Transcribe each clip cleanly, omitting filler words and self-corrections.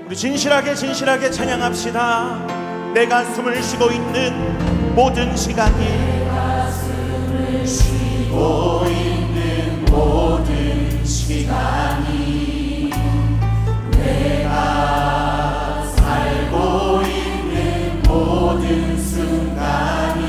우리 진실하게 찬양합시다. 내가 숨을 쉬고 있는 모든 시간이, 쉬고 있는 모든 시간이, 내가 살고 있는 모든 순간이,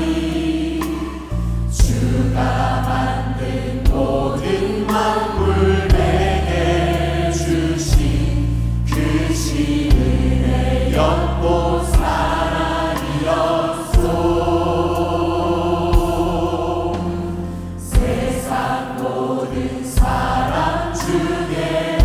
주가 만든 모든 만물 내게 주신 그 신은혜 연고 사랑이었소. 세상 모든 사람 중에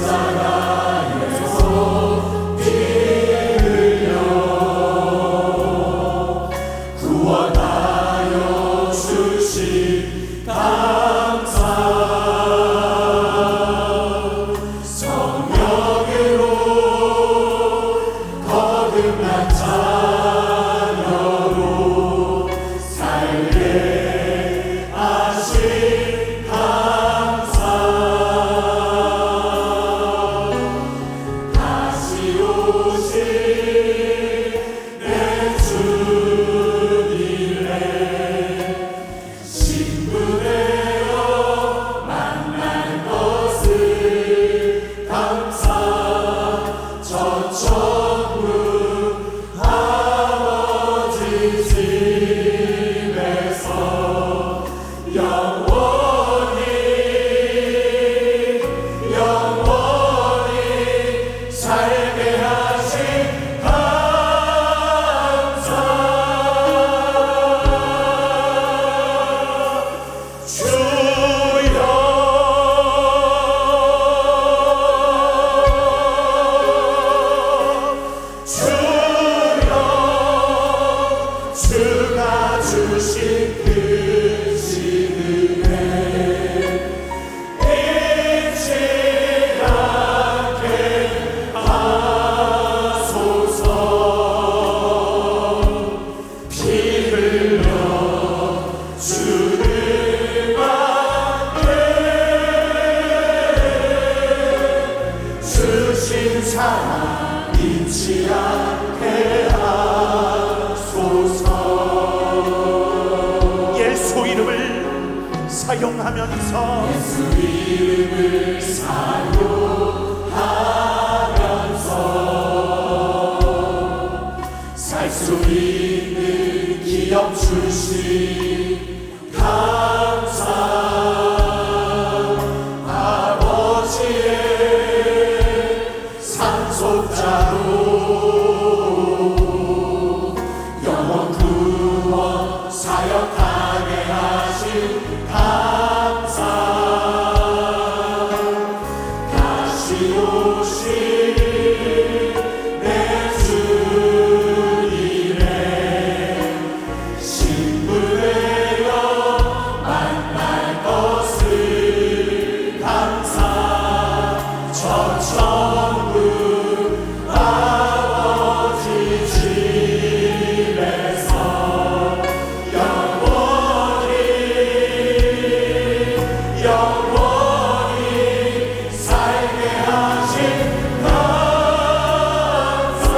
십자가에서 피 흘려 구원하여 주신 감사 성령으로 거듭난 자녀로 살게 하신 감사 다시 오신 내 주님의 신부되어 만난 것을 감사 저 천국 아버지 집에서 영원히 살게 하신 감사 주여 주가 주신 그 은혜 잊지 않게 하소서 피 흘려 주를 받게 주신 사랑 잊지 않게 하소서 예수 이름을 사용하면서 살 수 있는 기업 주신 감사 아버지의 상속자로 영원 구원 사역하게 하신 감사 다시 오신 내 주님의 신부되어 만날 것을 감사 저 천국 아버지 집에서 영원히 살게 하신 감사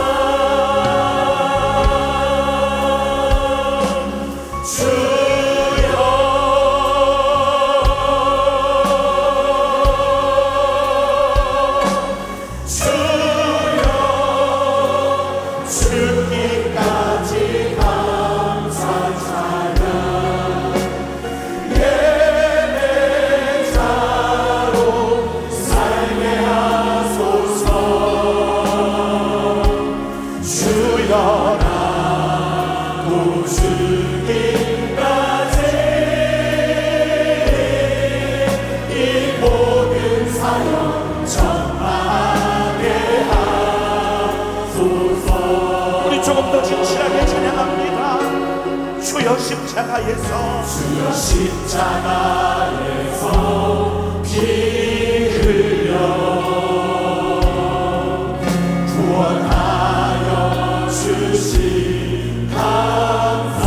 주여 죽기까지 감사 찬양 예배자로 살게 하소서 주여라고 죽기까지 이 모든 사역 전하게 하소서 우리 조금 더 진실하게 찬양합니다. 주여 십자가에서 피 흘려 구원하여 주신 감사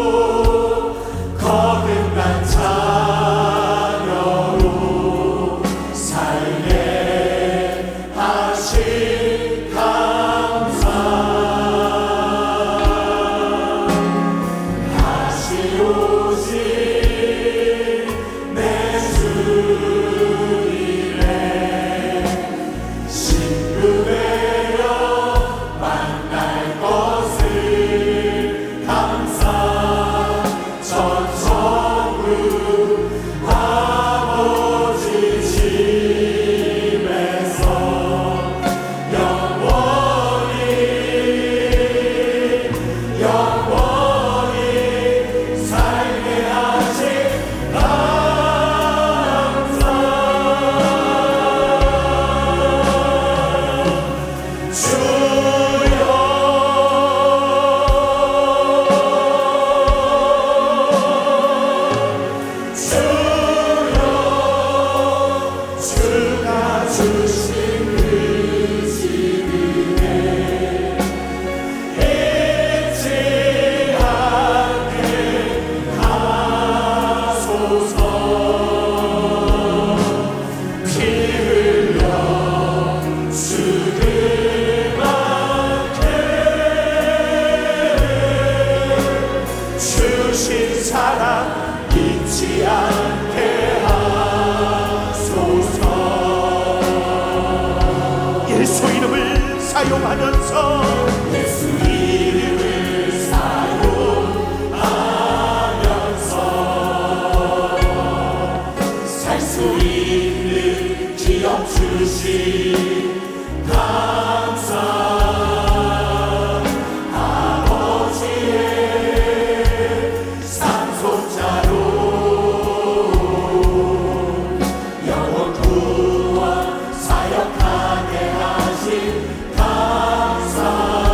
성령으로 거듭난 자녀로 살게 하신 감사 다시 오신 내 주님의 신부되어 만날 것을 감사 저 천국 아버지 집에서 영원히 살게 하신 사랑 잊지 않게 하소서. 예수 이름을 사용하면서 예수 이름을 사용하면서 살 수 있는 기업 주신 감사 아버지의 산손자로 영원 구원 사역하게 하신 감사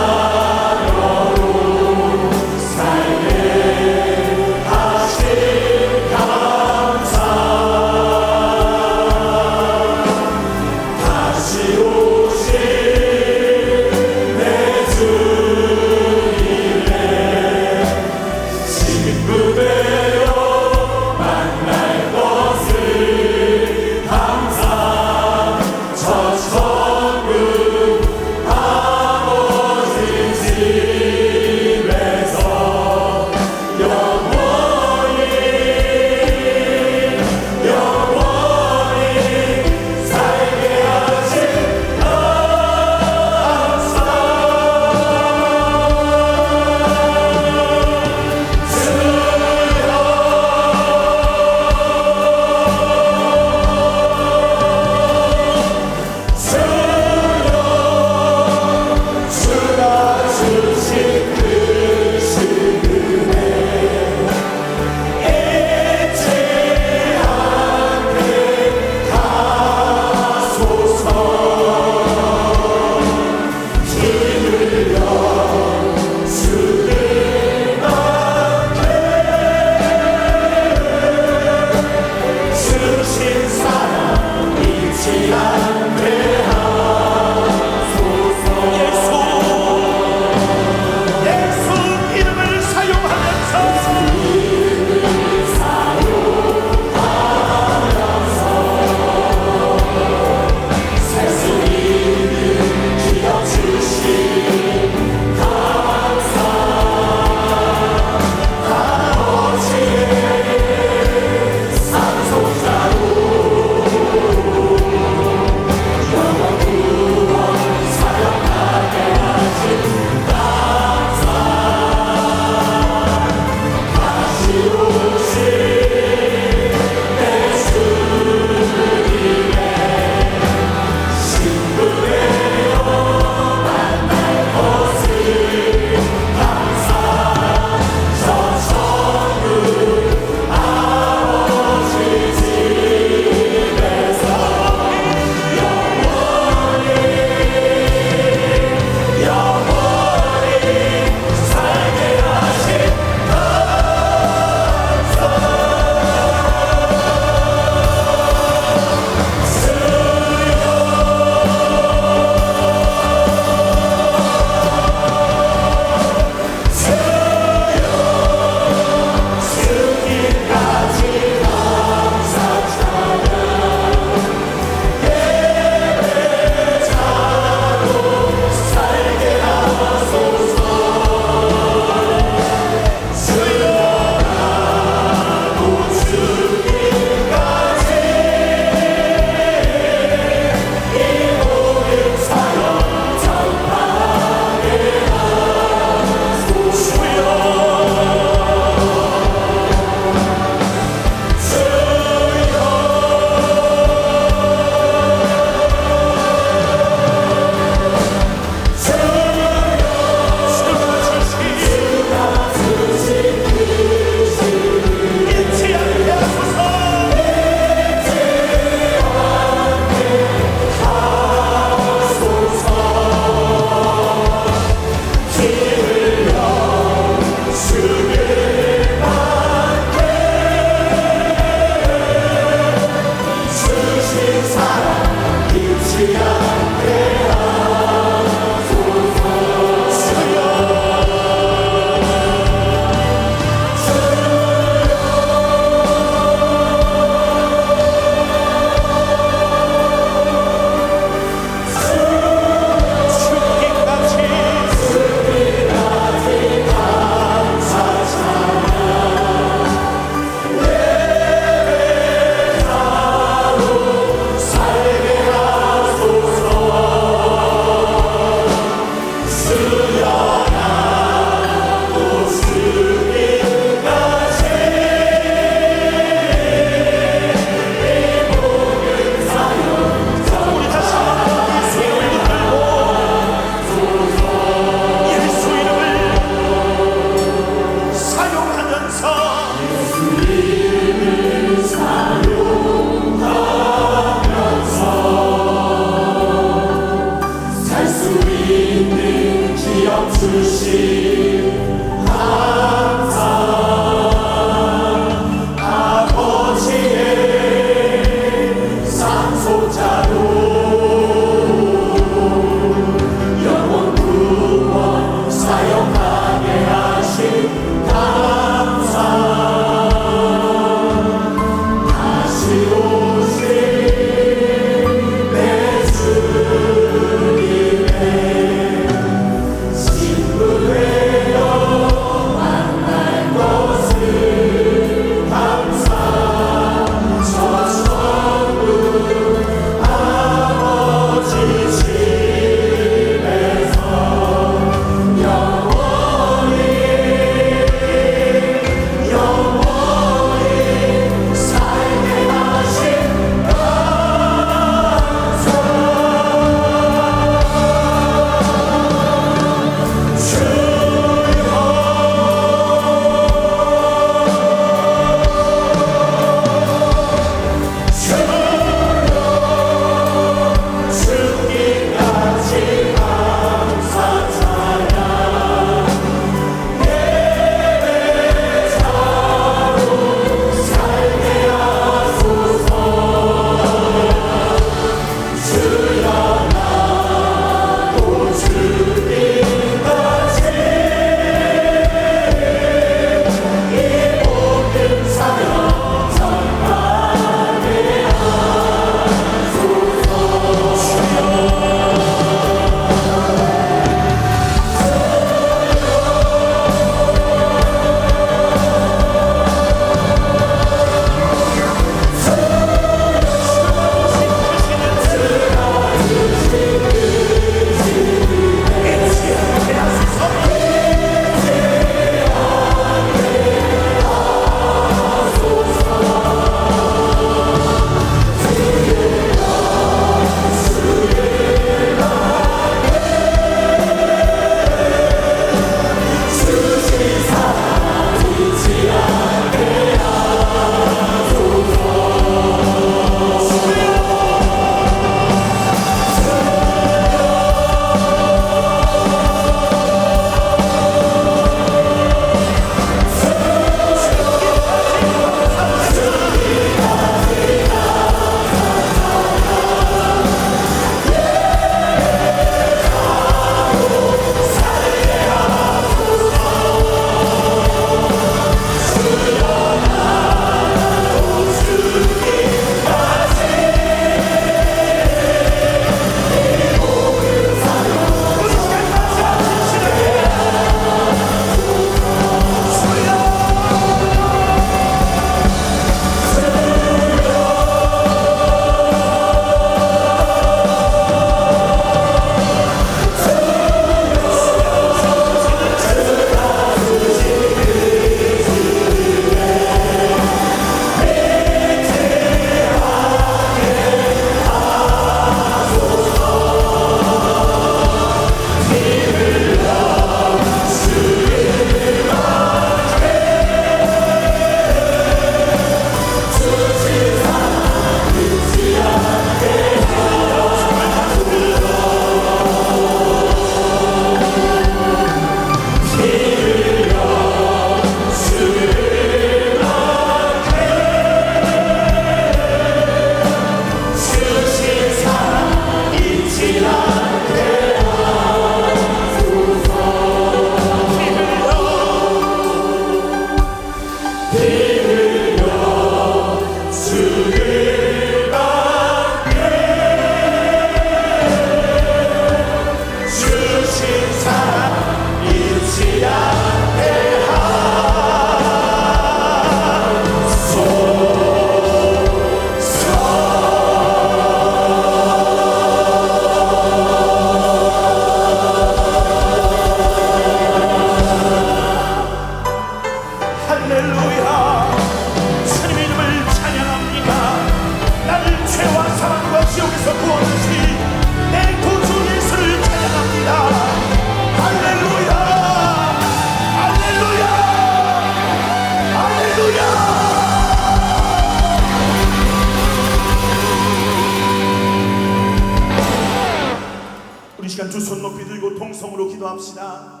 소망으로 기도합시다.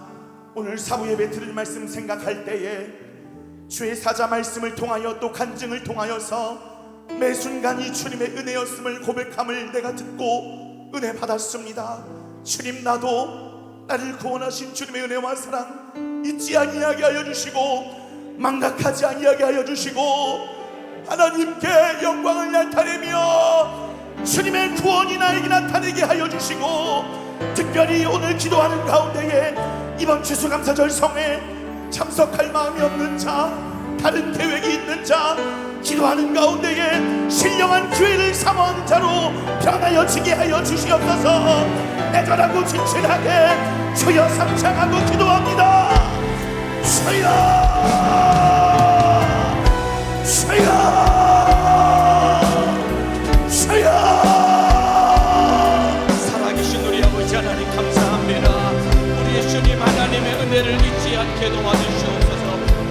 오늘 사부 예배 드릴 말씀 생각할 때에 주의 사자 말씀을 통하여 또 간증을 통하여서 매 순간이 주님의 은혜였음을 고백함을 내가 듣고 은혜 받았습니다. 주님, 나도 나를 구원하신 주님의 은혜와 사랑 잊지 아니하게 하여 주시고 망각하지 아니하게 하여 주시고 하나님께 영광을 나타내며 주님의 구원이 나에게 나타내게 하여 주시고, 특별히 오늘 기도하는 가운데에 이번 추수감사절 성에 참석할 마음이 없는 자, 다른 계획이 있는 자, 기도하는 가운데에 신령한 교회를 사모하는 자로 변하여지게 하여 주시옵소서. 애절하고 진실하게 주여 삼창하고 기도합니다. 주여, 주여, 주여. 살아계신 우리 아버지 하나님 감사합니다. 우리 주님 하나님의 은혜를 잊지 않게 도와주시옵소서.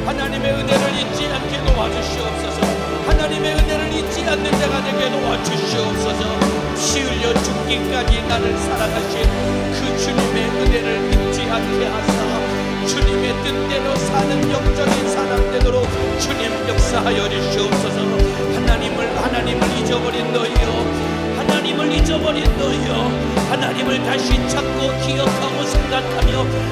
하나님의 은혜를 잊지 않게 도와주시옵소서. 하나님의 은혜를 잊지 않는 자가 되게 도와주시옵소서. 피 흘려 죽기까지 나를 살아가신 그 주님의 은혜를 잊지 않게 하사 주님의 뜻대로 사는 영적인 사람 되도록 주님 역사하여 주시옵소서. 하나님을 잊어버린 너희여, 하나님을 잊어버린 너희여, 하나님을 다시 찾고 기억하고 생각하며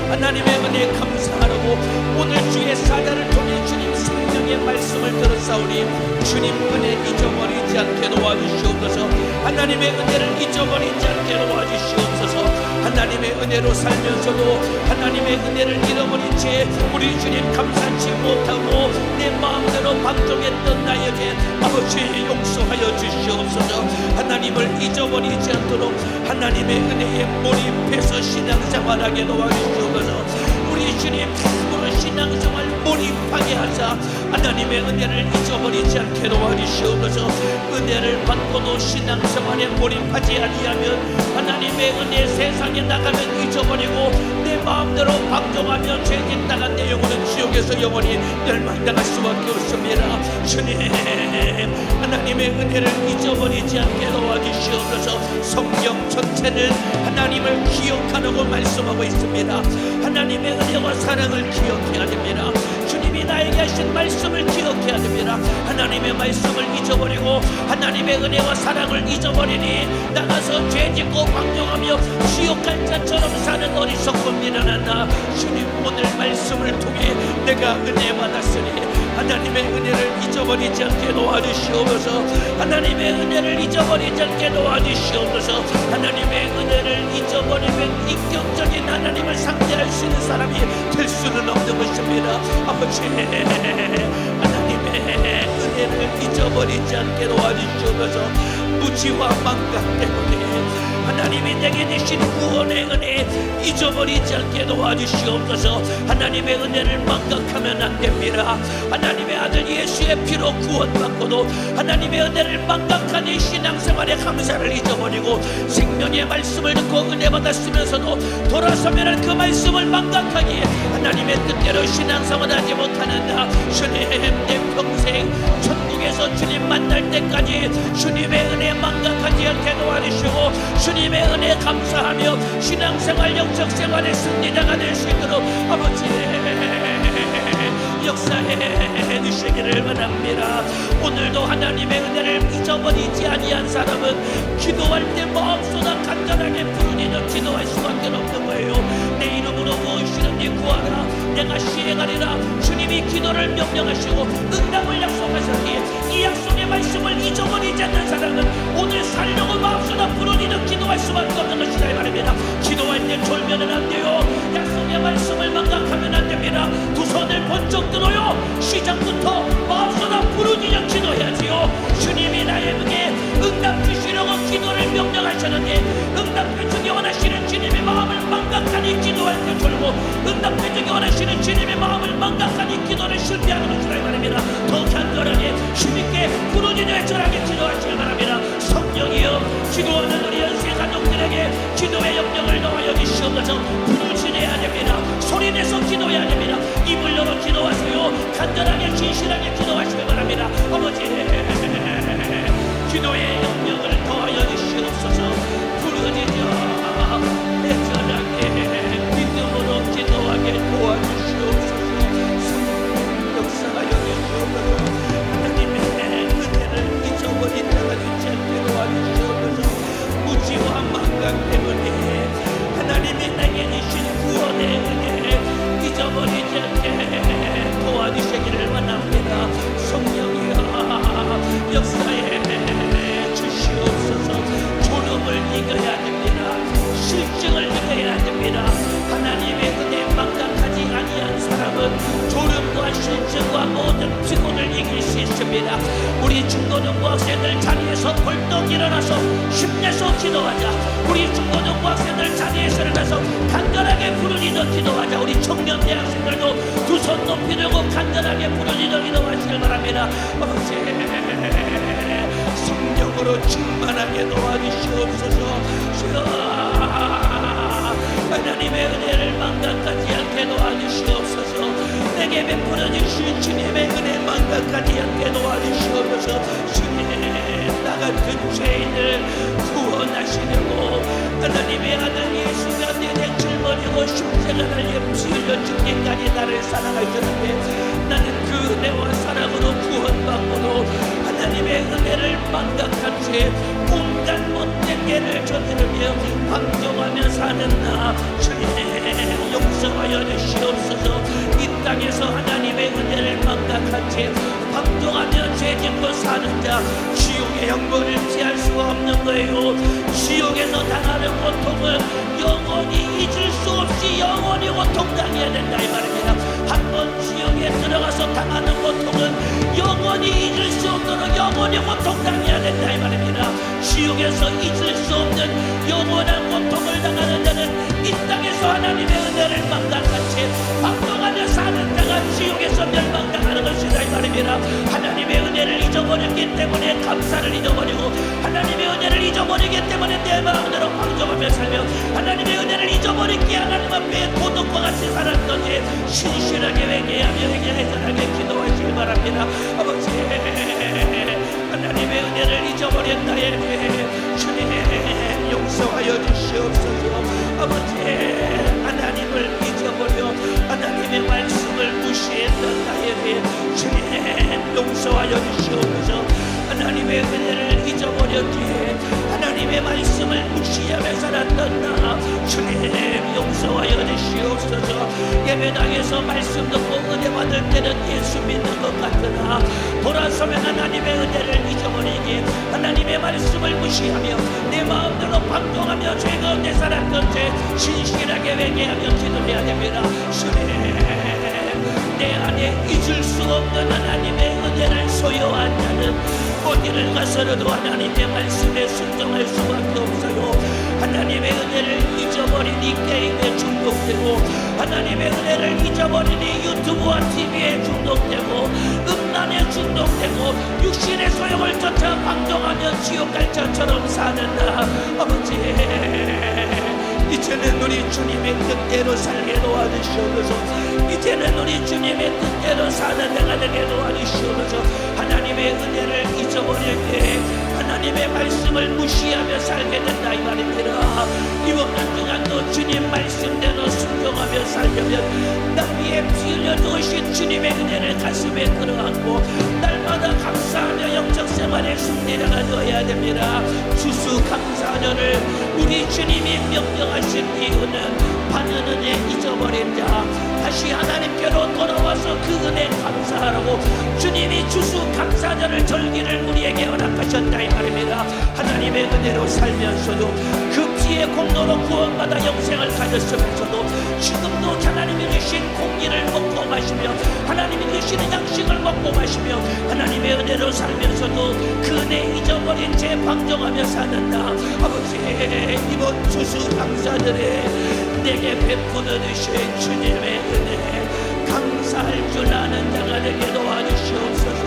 하나님의 은혜에 감사하라고 오늘 주의 사자를 통해 주님 생명의 말씀을 들었사오니 주님 은혜 잊어버리지 않게 도와주시옵소서. 하나님의 은혜를 잊어버리지 않게 도와주시옵소서. 하나님의 은혜로 살면서도 하나님의 은혜를 잃어버린 채 우리 주님 감사치 못하고 내 마음대로 방종했던 나에게 아버지 용서하여 주시옵소서. 하나님을 잊어버리지 않도록 하나님의 은혜에 몰입해서 신앙생활하게 도와주시옵소서. 우리 주님 참으로 신앙생활 몰입하게 하사 하나님의 은혜를 잊어버리지 않게 도와주시옵소서. 은혜를 받고도 신앙생활에 몰입하지 아니하면 하나님의 은혜 세상에 나가면 잊어버리고 내 마음대로 방종하며 죄짓 나간 내 영혼은 지옥에서 영원히 멸망당할 수밖에 없습니다. 주님, 하나님의 은혜를 잊어버리지 않게 도와주시옵소서. 성경 전체는 하나님을 기억하라고 말씀하고 있습니다. 하나님의 은혜와 사랑을 기억해야 됩니다. 주님이 나에게 하신 말씀을 기억해야 됩니다. 하나님의 말씀을 잊어버리고 하나님의 은혜와 사랑을 잊어버리니 나가서 죄짓고 방종하며 지옥갈 자처럼 사는 어리석고 미련한 나, 주님 오늘 말씀을 통해 내가 은혜 받았으니 하나님의 은혜를 잊어버리지 않게 도와주시옵소서. 하나님의 은혜를 잊어버리지 않게 도와주시옵소서. 하나님의 은혜를 잊어버리면 인격적인 하나님을 상대할 수 있는 사람이 될 수는 없는 것입니다. 아버지, 하나님의 은혜를 잊어버리지 않게 도와주시옵소서. 무지와 망각 때문에 하나님이 내게 주신 구원의 은혜 잊어버리지 않게 도와주시옵소서. 하나님의 은혜를 망각하면 안 됩니다. 하나님의 아들 예수의 피로 구원받고도 하나님의 은혜를 망각하니 신앙생활의 감사를 잊어버리고 생명의 말씀을 듣고 은혜 받았으면서도 돌아서면 그 말씀을 망각하기에 하나님의 뜻대로 신앙생활하지 못하는 나, 주님 내 평생 천국에서 주님 만날 때까지 주님의 은혜 망각하지 않게 도와주시고 주님의 은혜 감사하며 신앙생활 영적생활의 승리자가 될 수 있도록 아버지 역사해 주시기를 바랍니다. 오늘도 하나님의 은혜를 잊어버리지 아니한 사람은 기도할 때 마음보다 간절하게 부르짖어 기도할 수밖에 없는 거예요. 내 이름으로 무엇이든지 구하라 내가 시행하리라. 주님이 기도를 명령하시고 응답을 약속하셨기에 이 약속의 말씀을 잊어버리지 않는 사람은 오늘 살려고 마음보다 부르짖어 기도할 수밖에 없는 것이다 이 말입니다. 기도할 때 졸면은 안 돼요. 약속의 말씀을 망각하면 안 됩니다. 두 손을 번쩍 들어요. 시작부터 마음보다 부르짖어 기도해야지요. 주님이 나에게 응답 주시려고 기도를 명령하셨는데 응답해 주기 원하시는 주님의 마음을 망각하니 기도할 때 졸고 응답해 주기 원하시는 주님의 마음을 망각하니 기도를 실패하는 것이라 이 말입니다. 더 간절하게 힘있게 부르짖어 애절하게 기도하시기 바랍니다. 성령이여 기도하는 우리 연세 가족들에게 기도의 영역을 넣어여 주시옵소서. 부르짖어야 됩니다. 소리내서 기도해야 됩니다. 입을 열어 기도하세요. 간절하게 진실하게 기도하시기 바랍니다. 아버지 기도의 영역을 더하여 주시옵소서. 부르짖어 애절하게 잊지 않게 도와주시옵소서. 무지와 망각 때문에 하나님이 내게 주신 구원의 은혜 잊어버리지 않게 도와주시기를 원합니다. 성령이여 역사에 주시옵소서. 졸음을 이겨야 됩니다. 실증을 이겨야 됩니다. 하나님의 은혜 망각하지 아니한 사람은 졸음과 실증과 모든 피곤을 이길 수 있습니다. 우리 중고등부 학생들 자리에서 벌떡 일어나서 힘내서 기도하자. 우리 중고등부 학생들 자리에서 일어나서 간절하게 부르짖어 기도하자. 우리 청년 대학생들도 두 손 높이 들고 간절하게 부르짖어 기도하시길 바랍니다. 아버지 성령으로 충만하게 도와주시옵소서. 주여 하나님의 은혜를 망각하지 않게 도와주시옵소서. 내게 베풀어 주신 주님의 은혜 망각하지 않게 도와주시옵소서. 주님 나 같은 죄인을 구원하시려고 하나님의 아들 예수가 내 넥을 버리고 십자가 달려 피 흘려 죽기까지 나를 사랑하셨는데 나는 그 은혜와 사랑으로 구원받고도 하나님의 은혜를 망각한 채 온갖 못된 죄를 저지르며 방종하며 사는 나 주님 용서하여 주시옵소서. 이 땅에서 하나님의 은혜를 망각한 채 방종하며 죄짓고 사는 자 지옥의 형벌을 피할 수가 없는 거예요. 지옥에서 당하는 고통은 영원히 잊을 수 없이 영원히 고통당해야 된다 이 말입니다. 한번 지옥에 들어가서 당하는 고통은 영원히 잊을 수 없도록 영원히 고통당해야 된다 이 말입니다. 지옥에서 잊을 수 없는 영원한 고통을 당하는 자는 이 땅에서 하나님의 은혜를 망각한 채 방종하며 사는 자가 지옥에서 멸망당하는 것이다 이 말입니다. 하나님의 은혜를 잊어버렸기 때문에 감사를 잊어버리고 하나님의 은혜를 잊어버리기 때문에 내 마음대로 방종하며 살며 하나님의 은혜를 잊어버리기에 하나님 앞에 도둑과 같이 살았던 죄 신실하게 회개하며 회개하게 기도하시기 바랍니다. 아버지 하나님의 은혜를 잊어버린 나의 죄 주님 용서하여 주시옵소서. 아버지 하나님을 잊어버려 하나님의 말씀을 무시했던 나의 죄 주님 용서하여 주시옵소서. 하나님의 은혜를 잊어버렸기에 하나님의 말씀을 무시하며 살았던 나 주님 용서하여 주시옵소서. 예배당에서 말씀 듣고 은혜 받을 때는 예수 믿는 것 같으나 돌아서면 하나님의 은혜를 잊어버리기에 하나님의 말씀을 무시하며 내 마음대로 방종하며 죄 가운데 살았던 죄 신실하게 회개하며 기도해야 됩니다. 주님 내 안에 잊을 수 없는 하나님의 은혜를 소유한 자는 어디를 가서라도 하나님의 말씀에 순종할 수밖에 없어요. 하나님의 은혜를 잊어버리니 게임에 중독되고 하나님의 은혜를 잊어버리니 유튜브와 TV에 중독되고 음란에 중독되고 육신의 소욕을 쫓아 방종하며 지옥갈 자처럼 사는다. 아버지 이제는 우리 주님의 뜻대로 살게 도와주시옵소서. 이제는 우리 주님의 뜻대로 사는 내가 되게 도와주시옵소서. 하나님의 은혜를 잊어버릴 때 하나님의 말씀을 무시하며 살게 된다 이 말입니다. 이번 한 주간도 주님 말씀대로 순종하며 살려면 나 위에 피 흘려 주신 주님의 은혜를 가슴에 들어안고 날마다 감사하며 영적 생활에 승리를 가져야 됩니다. 추수감사절을 우리 주님이 명령하신 이유는 받은 은혜 잊어버린 자 다시 하나님께로 돌아와서 그 은혜 감사하라고 주님이 추수감사절을 절기를 우리에게 허락하셨다 이 말입니다. 하나님의 은혜로 살면서도 그 피의 공로로 구원받아 영생을 가졌으면서도 지금도 하나님이 주신 공기를 먹고 마시며 하나님이 주시는 양식을 먹고 마시며 하나님의 은혜로 살면서도 그 은혜 잊어버린 채 방종하며 사는다. 아버지 이번 추수감사절에 내게 베풀어 주신 주님의 은혜 감사할 줄 아는 자가 되게 도와주시옵소서.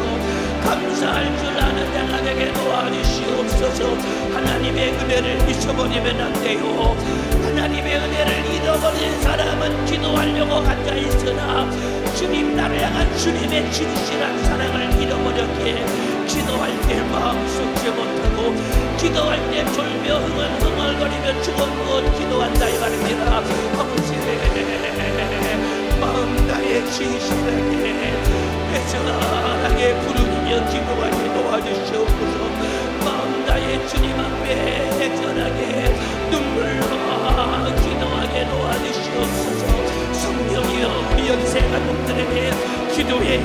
감사할 줄 아는 자가 되게 도와주시옵소서. 하나님의 은혜를 잊어버리면 안 돼요. 하나님의 은혜를 잃어버린 사람은 기도하려고 앉아있으나 주님 나를 향한 주님의 진실한 사랑을 잃어버렸기에 기도할 때 마음 쏟지 못하고 기도할 때 졸며 흥얼거리며 죽어누워 기도한다 이 말입니다. 아버지 마음 다해 진실하게 애절하게 부르짖며 기도하게 도와주시옵소서.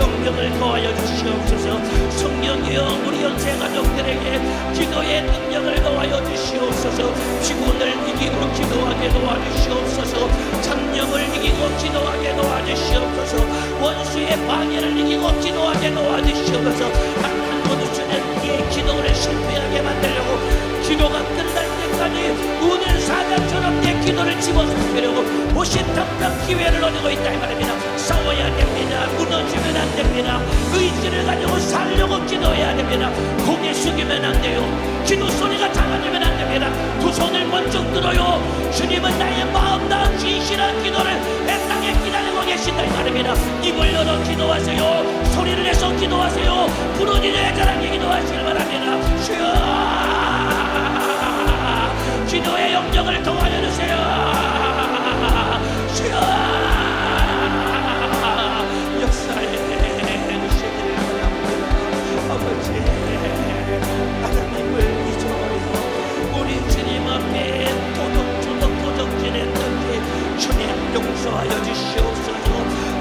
영역을 더하여 주시옵소서. 성령이여 우리 연세 가족들에게 기도의 능력을 더하여 주시옵소서. 피곤을 이기고 기도하게 도와주시옵소서. 잡념을 이기고 기도하게 도와주시옵소서. 원수의 방해를 이기고 기도하게 도와주시옵소서. 한 모두는 이 기도를 실패하게 만들려고 기도가 끝날 때까지 우는 사자처럼 내 기도를 집어삼키려고 호신탐탐 기회를 얻고 있다 이 말입니다. 싸워야 됩니다. 무너지면 안 됩니다. 의지를 가지고 살려고 기도해야 됩니다. 고개 숙이면 안 돼요. 기도 소리가 작아지면 안 됩니다. 두 손을 번쩍 들어요. 주님은 나의 마음 다한 진실한 기도를 내 땅에 기다리고 계신다 이 말입니다. 입을 열어 기도하세요. 소리를 내서 기도하세요. 부르짖어 애절하게 기도하시길 바랍니다. 주여 기도의 영역을 더하여 주세요. 주여 역사에 주시기를 바랍니다. 아버지 하나님을 잊어버려 우리 주님 앞에 도둑질했던 게 주님 용서하여 주시옵소서.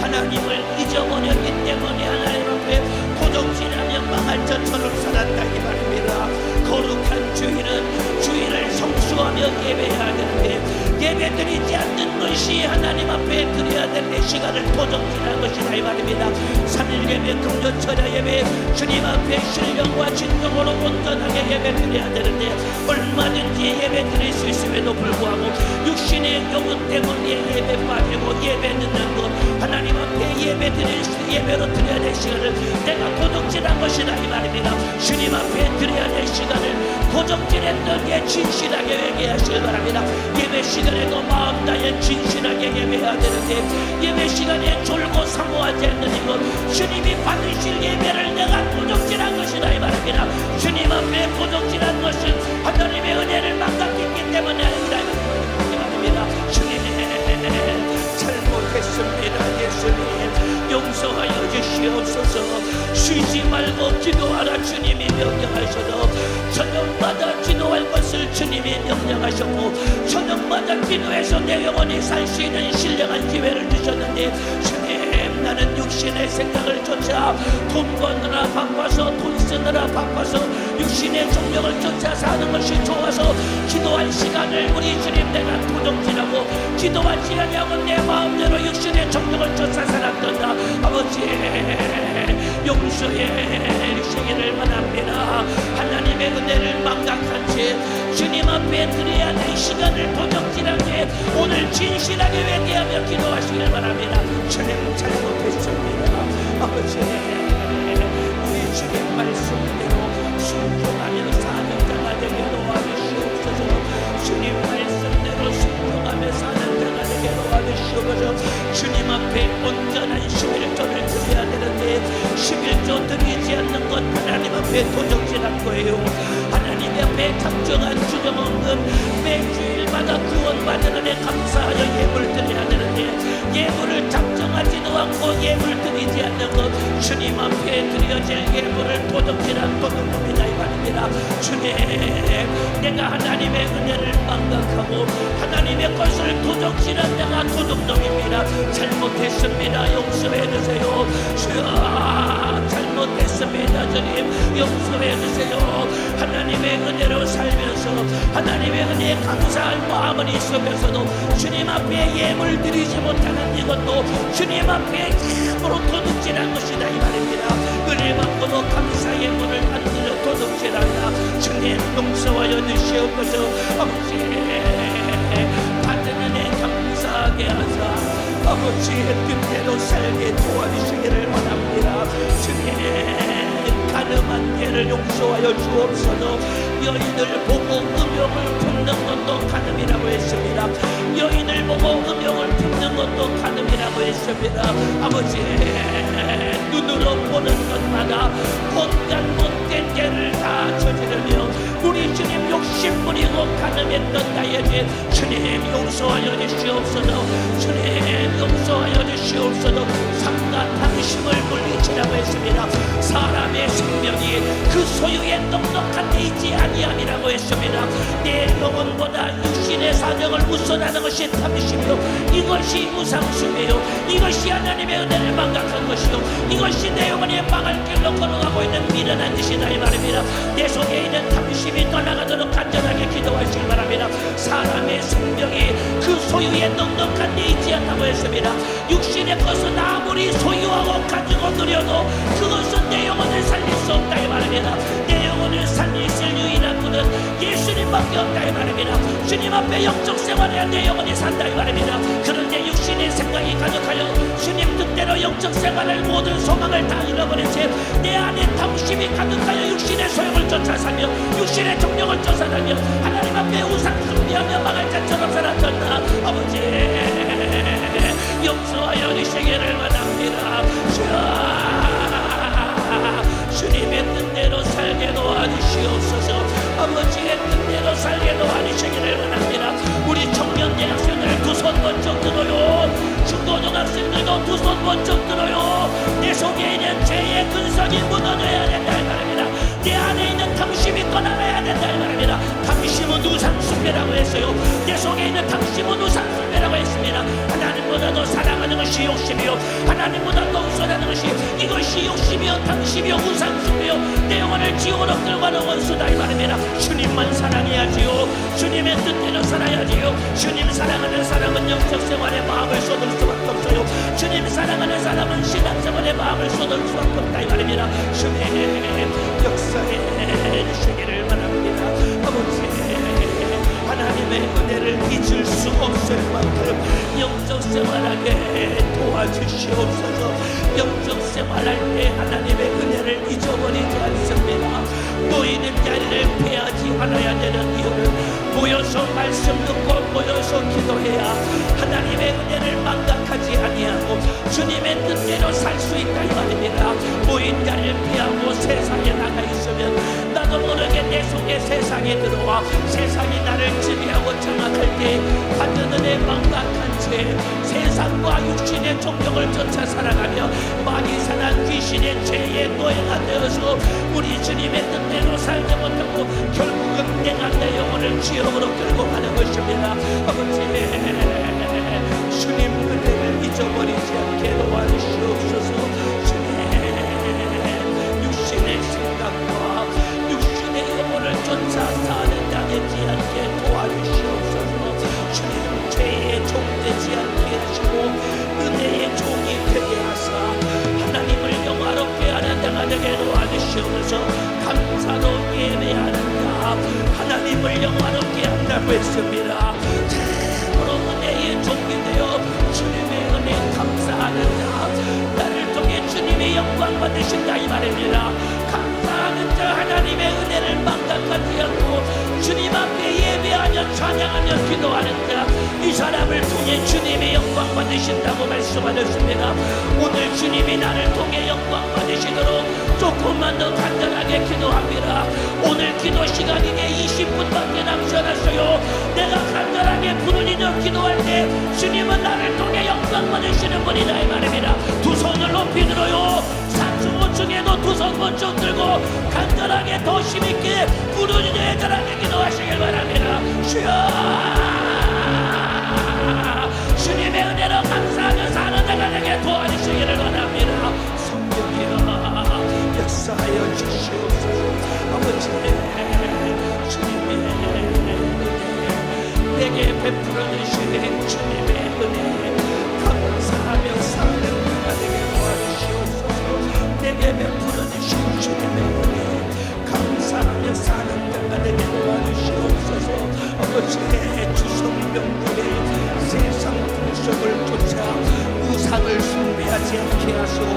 하나님을 잊어버렸기 때문에 하나님 앞에 도둑질하며 망할 자처럼 살았다 이 말입니다. 거룩한 주일을 성수하며 예배해야 되는데 예배드리지 않는 것이 하나님 앞에 드려야 될 내 시간을 도둑질한 것이다 이 말입니다. 3일 예배, 금요철야 예배 주님 앞에 신령과 진정으로 온전하게 예배드려야 되는데 얼마든지 예배드릴 수 있음에도 불구하고 육신의 영혼 때문에 예배 빠지고 예배 늦는 것 하나님 앞에 예배로 드려야 될 시간을 내가 도둑질한 것이다 이 말입니다. 주님 앞에 드려야 될 시간을 도둑질했던 게 진실하게 회개하시길 바랍니다. 예배 시간에도 마음 다해 진실하게 예배해야 되는데 예배 시간에 졸고 사모하지 않는 이것 주님이 받으실 예배를 내가 도둑질한 것이다 이 말입니다. 주님 앞에 도둑질한 것은 하나님의 은혜를 망각했기 때문에 아니라 이 말입니다. 주님 잘못했습니다. 예수님 용서하여 주시옵소서. 쉬지 말고 기도하라 주님이 명령하셔도 저녁마다 기도할 것을 주님이 명령하셨고 저녁마다 기도해서 내 영혼이 살 수 있는 신령한 기회를 주셨는데 주님 나는 육신의 생각을 쫓아 돈 버느라 바빠서 돈 쓰느라 바빠서 육신의 정력을 쫓아 사는 것이 좋아서 기도할 시간을 우리 주님 내가 도둑질하고 기도하지 아니하고 내 마음대로 육신의 정력을 쫓아 살았던다. 아버지 용서해 주시기를 바랍니다. 하나님의 은혜를 망각한 채 주님 앞에 드려야 될 시간을 도둑질한 채 오늘 진실하게 회개하며 기도하시길 바랍니다. 주님 잘못했습니다. 아버지 우리 주님 말씀대로 순종하며 사는 자가 되게 도와주시옵소서. 주님 말씀대로 순종하며 사는 자가 되게 도와주시옵소서. 주님 앞에 온전한 11조를 드려야 되는데 11조 드리지 않는 것 하나님 앞에 도둑질한 거예요. 하나님 앞에 작정한 주정원금 매주일마다 구원받는 은혜 감사하여 예물 드려야 되는데 예물을 작정하지도 않고 예물 드리지 않는 것 주님 앞에 드려질 예물을 도둑질한 도둑놈이다 이 말입니다. 주님 내가 하나님의 은혜를 망각하고 하나님의 것을 도둑질한 내가 도둑놈입니다. 잘못했습니다. 용서해 주세요. 주여 잘못했습니다. 주님 용서해 주세요. 하나님의 은혜로 살면서 하나님의 은혜에 감사할 마음은 있으면서도 주님 앞에 예물 드리지 못하는 이것도 주님 앞에 참으로 도둑질한 것이다 이 말입니다. 은혜 받고도 감사 예물을 안 드려 도둑질한다. 주님 용서하여 주시옵소서. 아버지 받은 은혜 감사하게 하사 아버지의 뜻대로 살게 도와주시기를 원합니다. 주님 가늠한 죄를 용서하여 주옵소서. 여인을 보고 음욕을 품는 것도 가늠이라고 했습니다. 여인을 보고 음욕을 품는 것도 가늠이라고 했습니다. 아버지 눈으로 보는 것마다 온갖 못된 죄를 다 저지르며 우리 주님 욕심 부리고 가늠 사랑했던 나의 죄 주님 용서하여 주시옵소서. 주님 용서하여 주시옵소서. 삼가 당심을 물리치라고 했습니다. 사람의 생명이 그 소유에 넉넉한 데 있지 아니함이라고 했습니다. 내 영혼보다 육신의 사정을 우선하는 것이 탐심이요, 이것이 우상숭배요, 이것이 하나님의 은혜를 망각한 것이요, 이것이 내 영혼의 망할 길로 걸어가고 있는 미련한 짓이다 이 말입니다. 내 속에 있는 탐심이 떠나가도록 간절하게 기도하시기 바랍니다. 사람의 생명이 그 소유에 넉넉한 데 있지 않다고 했습니다. 육신의 것은 아무리 소유하고 가지고 누려도 그것은 내 영혼을 살릴 수 없다 이 말입니다. 내 영혼을 살리실 유일한 분은 예수님밖에 없다 이 말입니다. 주님 앞에 영적 생활해야 내 영혼이 산다 이 말입니다. 그런데 육신의 생각이 가득하여 주님 뜻대로 영적 생활을 모든 소망을 다 잃어버린 채 내 안에 탐심이 가득하여 육신의 소욕을 쫓아 살며 육신의 정욕을 쫓아 살며 하나님 앞에 우상 숭배하며 망할 자처럼 살았던 아버지 용서하여 주시기를 원합니다. 주님의 뜻대로 살게 도와주시옵소서. 아버지의 뜻대로 살게 도와주시기를 원합니다. 우리 청년 대학생들 두 손 번쩍 들어요. 중고등학생들도 두 손 번쩍 들어요. 내 속에 있는 죄의 근성이 무너져야 된다 이 말입니다. 내 안에 있는 탐심이 떠나가야 된다 이 말입니다. 탐심은 우상숭배라고 했어요. 내 속에 있는 탐심은 우상숭배라고 했습니다. 하나님보다도 사랑하는 것이 욕심이요, 하나님보다 더 우선하는 것이 이것이 욕심이요, 탐심이요, 우상숭배요, 내 영혼을 지옥으로 끌고 가는 원수다 이 말입니다. 주님만 사랑해야지요. 주님의 뜻대로 살아야지요. 주님 사랑하는 사람은 영적 생활에 마음을 쏟을 수밖에 없어요. 주님 사랑하는 사람은 신앙생활에 마음을 쏟을 수밖에 없다 이 말입니다. 주님 역사해 주시기를 바랍니다. 아버지 하나님의 은혜를 잊을 수 없을 만큼 영적 생활하게 도와주시옵소서. 영적 생활할 때 하나님의 은혜를 잊어버리지 않습니다. 모이는 자리를 피하지 않아야 되는 이유는 모여서 말씀 듣고 모여서 기도해야 하나님의 은혜를 망각하지 아니하고 주님의 뜻대로 살 수 있다 이 말입니다. 모인 자리를 피하고 세상에 나가 있으면 나도 모르게 내 속에 세상에 들어와 세상이 나를 지배하고 장악할 때 받는 은혜 망각한 채 세상과 육신의 종력을 쫓아 살아가며 많이 사는 귀신의 죄의 노예가 되어서 우리 주님의 뜻대로 살지 못하고 결국은 내가 내 영혼을 지옥으로 끌고 가는 것입니다. 아버지 주님 은혜를 잊어버리지 않게 도와주시옵소서. 주님 육신의 생각과 육신의 영혼을 쫓아 사는 자 되지 않게 도와주시옵소서. 주님 죄의 종 되지 않게 하시고 은혜의 종이 되게 하사 하나님을 영화롭게 하는 자가 되게 도와주시옵소서. 감사로 예배하는 자 하나님을 영화롭게 한다고 했습니다. 참으로 은혜의 종이 되어 주님의 은혜 감사하는 자 나를 통해 주님의 영광 받으신다 이 말입니다. 감사하는 자 하나님의 은혜를 망각하지 않고 주님 앞에 예배하며 찬양하며 기도하는 자 이 사람을 통해 주님의 영광 받으신다고 말씀하셨습니다. 오늘 주님이 나를 통해 영광 받으시도록 조금만 더 간단하게 기도합니다. 오늘 기도 시간이 내 20분밖에 남지 않았어요. 내가 간단하게 부르짖어 기도할 때 주님은 나를 통해 영광 받으시는 분이다 이 말입니다. 두 손을 높이 들어요. 산수고 중에도 두 손 번쩍 들고 간단하게 더 힘있게 부르짖어 애절하게 기도하시길 바랍니다. 주여 주님의 은혜로 감사하며 사는 자가 되게 도와주시기를 원합니다. 성령이여 역사하여 주시옵소서. 아버지 주님의 은혜 내게 베풀어 주시는 주님의 은혜 감사하며 사는 자가 되게 도와주시옵소서. 내게 베풀어 주신 주님의 은혜 감사하며 사는 자가 되게 도와주시옵소서. 아버지 주성병들의 세상 풍속을 쫓아 우상을 숭배하지 않게 하시고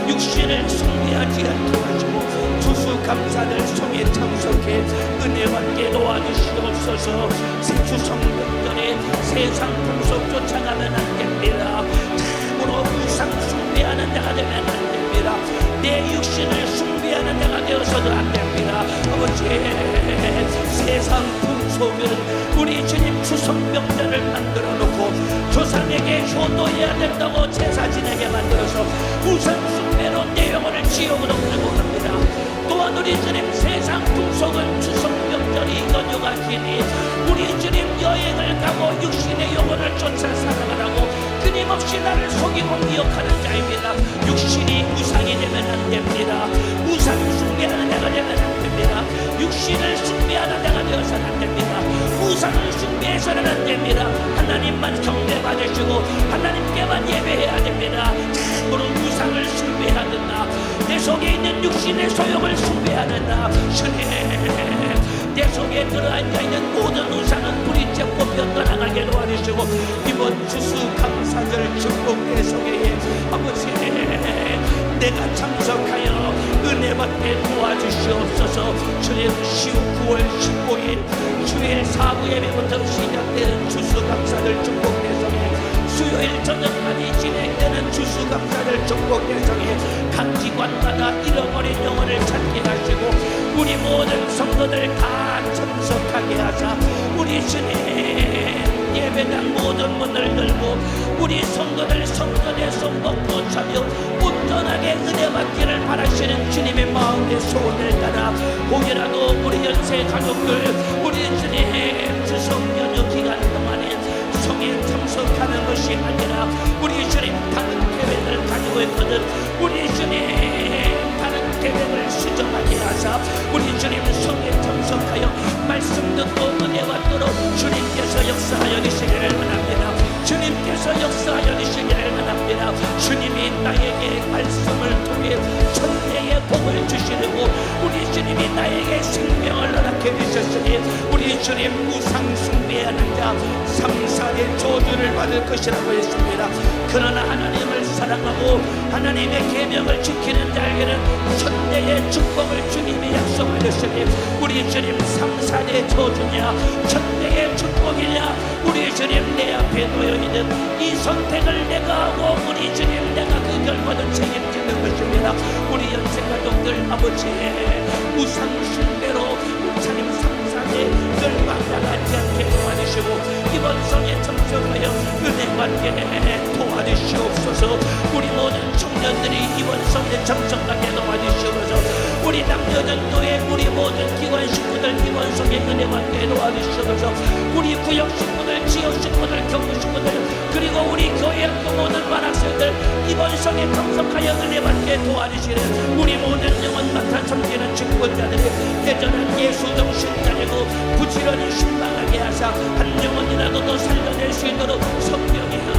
육신을 숭배하지 않게 하시고 추수감사를 성에 참석해 은혜받게 도와주시옵소서. 주성병들의 세상 풍속 쫓아가면 안 됩니다. 참으로 우상 숭배하는 자가 되면 안 됩니다. 내 육신을 숭배하는 자가 되어서도 안 됩니다. 아버지 세상 풍속은 우리 우상에게 효도해야 된다고 제사 지내게 만들어서 우상 숭배로 내 영혼을 지옥으로 끌고 갑니다. 또한 우리 주님 세상 풍속은 추석 명절이 연휴가 기니 우리 주님 여행을 가고 육신의 영혼을 쫓아 살아가라고 끊임없이 나를 속이고 미혹하는 자입니다. 육신이 우상이 되면 안 됩니다. 우상 숭배하는 자가 되면 안 됩니다. 육신을 숭배하는 자가 되어서는 안 됩니다. 우상을 숭배해서는 안 됩니다. 하나님만 경배받으시고 하나님께만 예배해야 됩니다. 참으로 우상을 숭배해야 된다. 내 속에 있는 육신의 소욕을 숭배하는다. 주님, 내 속에 들어앉아있는 모든 우상은 뿌리째 뽑혀 떠나가게 도와주시고 이번 추수감사절 축복 내 속에 아버지 내가 참석하여 은혜 받게 도와주시옵소서. 주님 9월 15일 주일 4부 예배부터 시작되는 추수감사절 축복 내 속에 수요일 저녁까지 진행되는 추수감사절 축복 대성에 각 기관마다 잃어버린 영혼을 찾게 하시고 우리 모든 성도들 다 참석하게 하사 우리 주님 예배당 모든 문을 열고 우리 성도들 성전에서 먹고 자며 온전하게 은혜 받기를 바라시는 주님의 마음의 소원을 따라 혹여라도 우리 연세 가족들 우리 주님 추석 연휴 기간 동안에 성에 참석하는 것이 아니라 우리 주님 다른 계획을 가지고 있거든 우리 주님 다른 계획을 수정하게 하사 우리 주님 성에 참석하여 말씀 듣고 은혜 받도록 주님께서 역사하여 주시기를 원합니다. 주님께서 역사하여 주시기를 원합니다. 주님이 나에게 말씀을 통해 천대의 복을 주시려고 우리 주님이 나에게 생명을 허락해 주셨으니 우리 주님 우상 숭배하는 자 3살의 저주를 받을 것이라고 했습니다. 그러나 하나님을 사랑하고 하나님의 계명을 지키는 자에게는 천대의 축복을 주님이 약속하셨으니 우리 주님 3살의 저주냐 천대의 축복이냐 우리 주님 내 앞에 놓여있는 이 선택을 내가 하고 우리 주님 내가 그 결과를 책임지는 것입니다. 우리 연세가족들 아버지 우상 숭배로 우차님 3살의 멸망당하지 않게 도와주시고 이번 성에 참석하여 은혜 받게 도와주시옵소서. 우리 모든 청년들이 이번 성에 참석하게 도와주시옵소서. 우리 남녀전도회 우리 모든 기관 식구들 이번 성에 은혜 받게 도와주시옵소서. 우리 구역 식구들 지역 식구들 경구 식구들 그리고 우리 교회 모든 만학생들 이번 성에 참석하여 은혜 받게 도와주시는 우리 모든 영혼 맡아 섬기는 직분자들이 대전한 예수 정신 가지고 부지런히 신방하게 하사 한 영혼이라도 더 살려낼 수 있도록 성령이여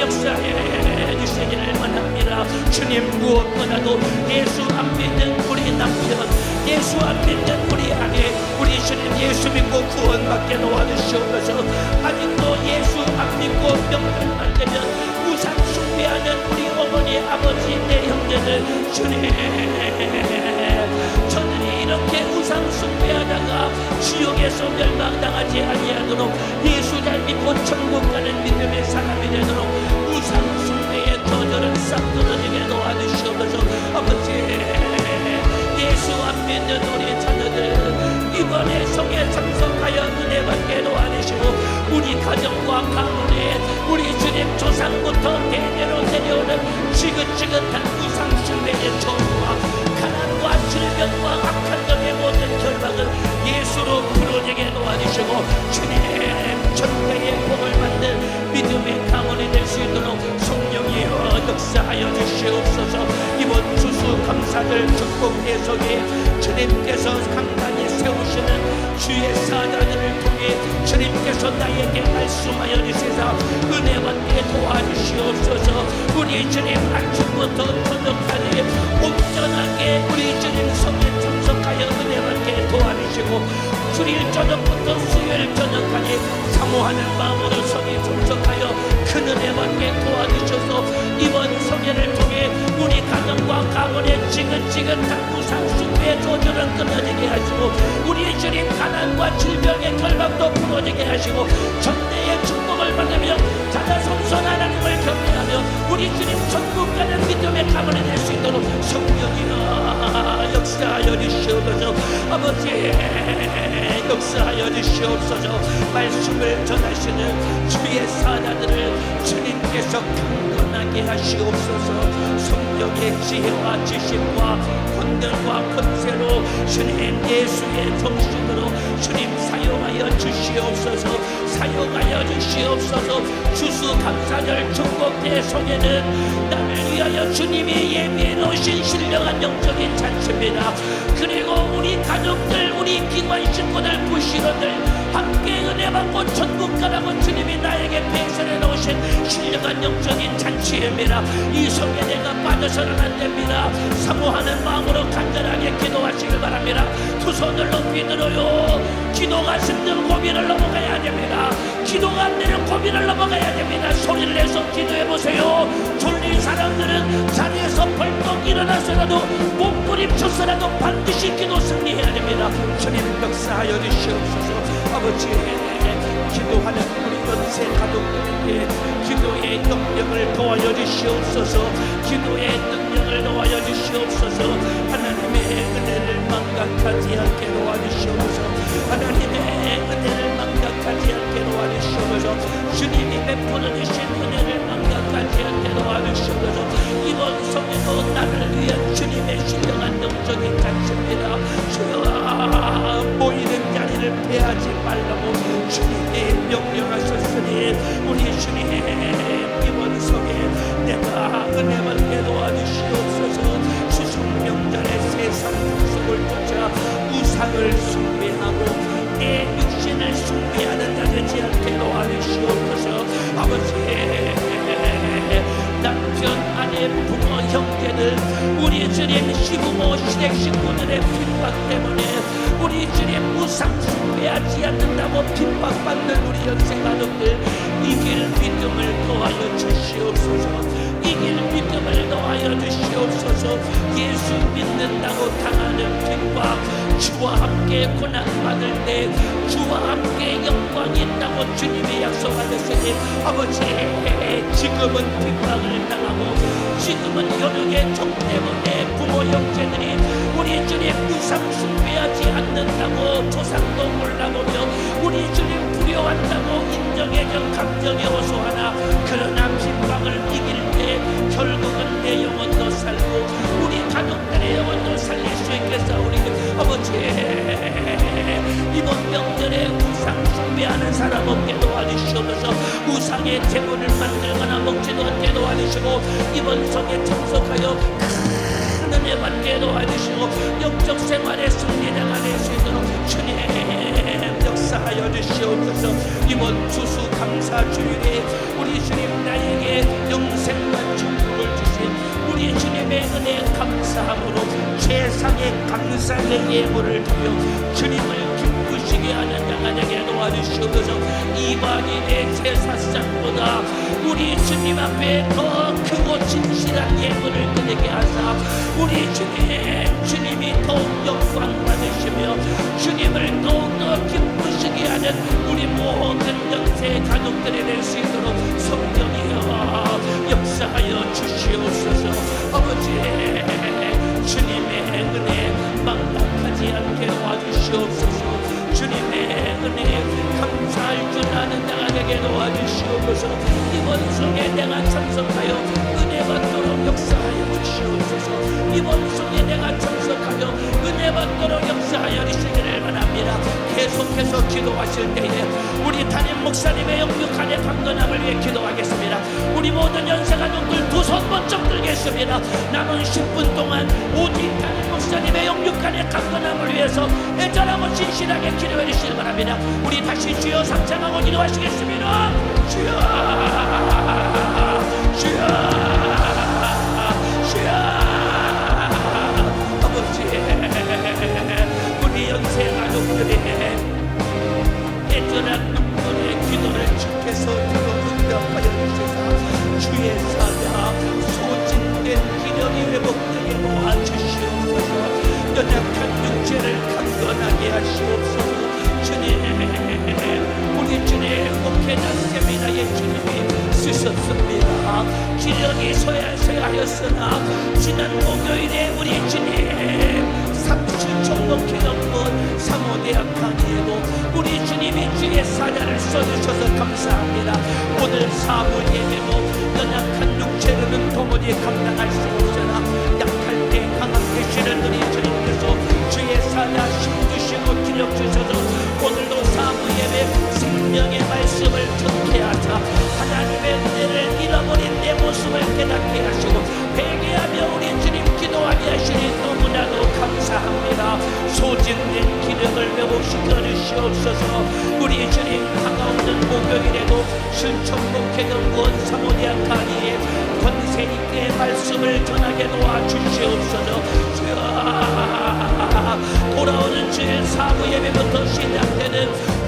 역사해 주시기를 원합니다. 주님 무엇보다도 예수 안 믿는 우리 남편 예수 안 믿는 우리 아내 우리 주님 예수 믿고 구원받게 도와주시옵소서. 아직도 예수 안 믿고 명절만 되면 우상 숭배하는 우리 어머니 아버지 내 형제들 주님 저들이 이렇게 우상 숭배하다가 지옥에서 멸망당하지 아니하도록 예수 잘 믿고 천국 가는 믿음의 사람이 되도록 우상 숭배의 저절은 싹 끊어지게 도와주시옵소서. 아버지 예수 안 믿는 우리 자녀들 이번에 성에 참석하여 은혜 받게 도와주시고 우리 가정과 가문에 우리 주님 조상부터 대대로 내려오는 지긋지긋한 우상 숭배의 저주와 가난과 질병과 악한 점의 모든 결박을 예수로 풀어지게 도와주시고 주님 천대의 복을 받는 믿음의 가문이 될 수 있도록 성령이여 역사하여 주시옵소서. 이번 추수감사절 축복 대속에 주님께서 강단히 세우시는 주의 사자들을 통해 주님께서 나에게 말씀하여 주시사 은혜 받게 도와주시옵소서. 우리 주님 아침부터 저녁까지 온전하게 우리 주님 성에 참석하여 은혜 받게 도와주시고 주일 저녁부터 수요일 저녁까지 사모하는 마음으로 성에 참석하여 큰 은혜 받게 도와주셔서 이번 성회를 통해 우리 가정과 가문의 지긋지긋한 우상 숭배의 저주를 끊어지게 하시고 우리 주님 가난과 질병의 결박도 풀어지게 하시고 전대의 축복을 받으며 자자손손 하나님을 경외하며 우리 주님 천국 가는 믿음의 가문이 될 수 있도록 성령이여 역사하여 주시옵소서. 아버지 역사 역사하여 주시옵소서. 말씀을 전하시는 주의 사자들을 주님께서 강건하게 하시옵소서. 성령의 지혜와 지식과 권능과 권세로 주님 예수의 정신으로 주님 사용하여 주시옵소서. 사용하여 주시옵소서. 추수감사절 중복대 속에는 나를 위하여 주님이 예비해 놓으신 신령한 영적인 잔치입니다. 그리고 우리 가족들, 우리 기관 식구들, 부시러들 함께 은혜 받고 천국 가라고 주님이 나에게 배설해 놓으신 신령한 영적인 잔치입니다. 이 속에 내가 빠져서는 안 됩니다. 사모하는 마음으로 간절하게 기도하시길 바랍니다. 두 손을 높이 들어요. 기도가 힘든 고비를 넘어가야 됩니다. 기도가 안 되는 고비를 넘어가야 됩니다. 소리를 내서 기도해 보세요. 졸린 사람들은 자리에서 벌떡 일어나서라도 몸부림쳐서라도 반드시 기도 승리해야 됩니다. 주님 역사하여 주시옵소서. 아버지, 기도하는 우리 연세 가족들에게 기도의 능력을 도와여 주시옵소서. 기도의 능력을 도와여 주시옵소서. 하나님의 은혜를 망각하지 않게 도와주시옵소서. 하나님의 은혜를 망각하지 않게 도와주시옵소서. 주님이 베풀어 주신 은혜를 망각하지 않게 도와주시옵소서. 이번 성에도 나를 위한 주님의 신령한 영적인 잔치입니다. 주여, 모이는 자리를 패하지 말라고 주님이 명령하셨으니 우리 주님 이번 성에 내가 은혜 받게 도와주시옵소서. 추수명절에 세상 풍속을 쫓아 우상을 숭배하고 내 육신을 숭배하는 자 되지 않게 도와주시옵소서. 아버지, 남편, 아내, 부모, 형제들, 우리 주님 시부모, 시댁 식구들의 핍박 때문에 우리 주님 우상 숭배하지 않는다고 핍박받는 우리 연세 가족들 이길 믿음을 도와여 주시옵소서. 이길 믿음을 도와여 주시옵소서. 예수 믿는다고 당하는 핍박, 주와 함께 고난받을 때 주와 함께 영광이 있다고 주님이 약속하셨으니 아버지, 지금은 핍박을 당하고 지금은 여러 개 종 때문에 부모 형제들이 우리 주님 우상 숭배하지 않는다고 조상도 몰라보며 우리 주님 두려워한다고 인정해적 감정에 호소하나 그러나 핍박을 이길 때 결국은 내 영혼도 살고 우리 가족들의 영혼도 살릴 수 있겠사. 우리 아버지, 이번 명절에 우상 숭배하는 사람 없게 도와주시옵소서. 우상의 제물을 만들거나 먹지도 않게 도와주시고 이번 성에 참석하여 큰 은혜 받게 도와주시고 영적 생활에 승리당하게 수 있도록 주님 역사하여 주시옵소서. 이번 추수감사주일에 우리 주님 나에게 영생과 축복을 주신 우리 주님의 은혜에 감사함으로 세상에 감사의 예물을 드려 주님을 기쁘시게 하는 자가 되게 도와주시옵소서. 이방인의 제사상보다 우리 주님 앞에 더 크고 진실한 예물을 드리게 하사 우리 주님이 더욱 영광 받으시며 주님을 더욱더 기쁘시게 하는 우리 모든 연세 가족들이 될 수 있도록 성령이여 역사하여 주시옵소서. 아버지, 주님의 은혜 망각하지 않게 도와주시옵소서. 주님의 은혜에 감사할 줄 아는 자가 되게 도와주시옵소서. 이번 성에 내가 참석하여 은혜 받도록 역사하여 주시옵소서. 이번 성에 내가 참석하여 은혜 받도록 역사하여 주시기를 바랍니다. 계속해서 기도하실 때에 우리 담임 목사님의 영육간의 강건함을 위해 기도하겠습니다. 우리 모든 연세가족들 두 손 번쩍 들겠습니다. 남은 10분 동안 오직 담임 목사님의 영육간의 강건함을 위해서 애절하고 진실하게 기도해 주시길 바랍니다. 우리 다시 주여 상창하고 기도하시겠습니다. 주여, 주여, 주여. 아버지, 우리 연세 가족들의 애절한 눈물의 기도를 주께서 들어 응답하여 주시사 주의 사자 소진된 기력이 회복되게 도와주시옵소서. 연약한 육체를 강건하게 하시옵소서. 주님, 우리 주님 목회자 세미나의 주님이 쓰셨습니다. 기력이 쇠하였으나 지난 목요일에 우리 주님 37종 목회 전문 사모대학 아니해도 우리 주님이 주의 사자를 써주셔서 감사합니다. 오늘 사부 예배도 연약한 육체로는 도무지 감당할 수 없으나 약할 때 강함 되시는 우리 주님께서 주의 사자 힘주시고 기력 주셔서 오늘도 사부 예배 생명의 말씀을 듣게 하사 하나님의 은혜를 잃어버린 내 모습을 깨닫게 하시고 회개하며 우리 주님 기도하게 하시니 너무나도 감사합니다. 소진된 기력을 회복시켜 주시옵소서. 우리 주님 다가오는 목요일에도 실천 목회는 원사모니아 강의에 권세 있게 말씀을 전하게 도와주시옵소서. 돌아오는 주일 사부 예배부터 시작되는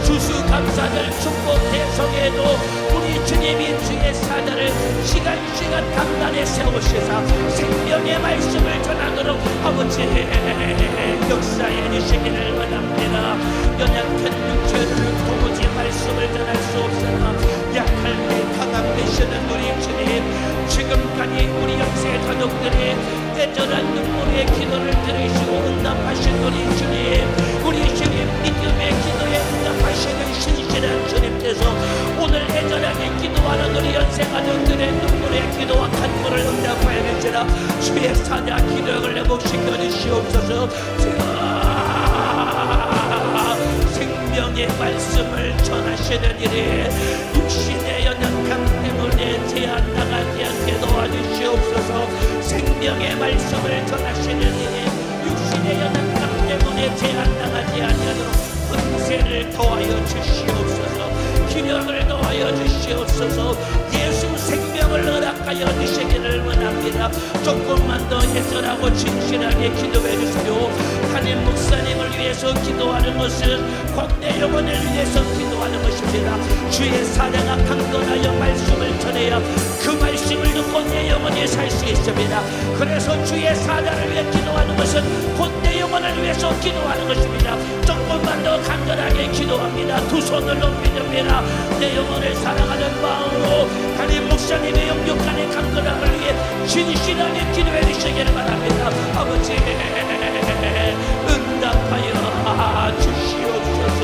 주수감사절 축복 대성에도 우리 주님이 주의 사자를 시간 강단에 세우시사 생명의 말씀을 전하도록 아버지 역사해 주시기를 원합니다. 연약한 육체를 도무지 말씀을 전할 수 없으나 약할 때 강함 되시는 우리 주님, 지금까지 우리 영세 가족들의 애절한 눈물의 기도를 들으시고 응답하신 우리 주님, 우리 주님 믿음의 기도에 응답하시는 신실한 주님께서 오늘 애절하게 기도하는 우리 연세 가족들의 눈물의 기도와 간구를 응답하여 주시라. 주의 사자 기력을 회복시켜 주시옵소서. 생명의 말씀을 전하시는 일에 육신의 연약함 때문에 제한 나가지 않게 도와주시옵소서. 생명의 말씀을 전하시는 일에 육신의 연약함 때문에 제한 나가지 않도록 은혜를 더하여 주시옵소서. 기력을 더하여 주시옵소서. 예수 생명을 허락하여 주시기를 원합니다. 조금만 더 애절하고 진실하게 기도해 주세요. 담임 목사님을 위해서 기도하는 것은 곧 내 영혼을 위해서 기도하는 것입니다. 주의 사자가 강건하여 말씀을 전해야 그 말씀을 듣고 내 영혼이 살 수 있습니다. 그래서 주의 사자를 위해 기도하는 것은 곧 내 영혼을 위해서 기도하는 것입니다. 조금만 더 간절하게 기도합니다. 두 손을 높이 듭니다. 내 영혼을 사랑하는 마음으로 담임 목사님의 영육간의 강건함을 위해 진실하게 기도해 주시기를 바랍니다. 아버지 응답하여 주시옵소서.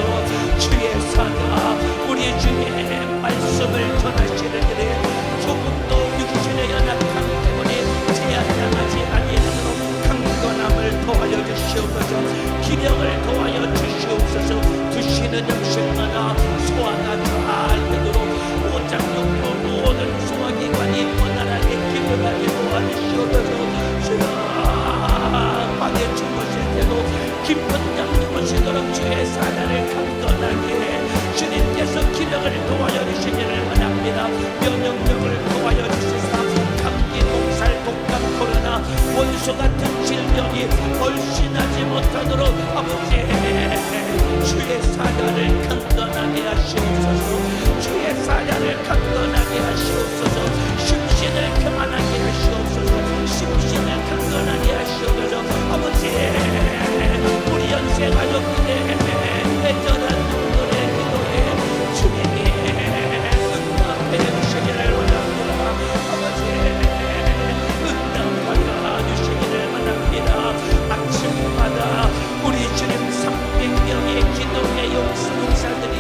주의 사자 우리 주의 말씀을 전하시는 일에 조금도 육신의 연약함 때문에 제한당하지 아니하도록 강건함을 더하여 주시옵소서. 기력을 더하여 주시옵소서. 드시는 음식마다 소화가 잘 되도록 오장육부 모든 소화기관이 원활하게 기능하게 도와주시옵소서. 밤에 주무실 때도 깊은 잠 주무시도록 주의 사자를 강건하게 해 주님께서 기력을 도와여 주시기를 원합니다. 면역력을 도와여 주시사 감기, 몸살, 독감, 코로나, 원수 같은 질병이 얼씬하지 못하도록 아버지 주의 사자를 강건하게 하시옵소서. 주의 사자를 강건하게 하시옵소서. 심신을 평안하게 하시옵소서. 심신을 강건하게 하시옵소서. 아버지 우리 연세 가족들의 애절한 눈물의 기도에 주님이 응답해 주시기를 원합니다. 아버지 응답하여 주시기를 원합니다. 아침마다 우리 주님 300명의 기도의 용사들이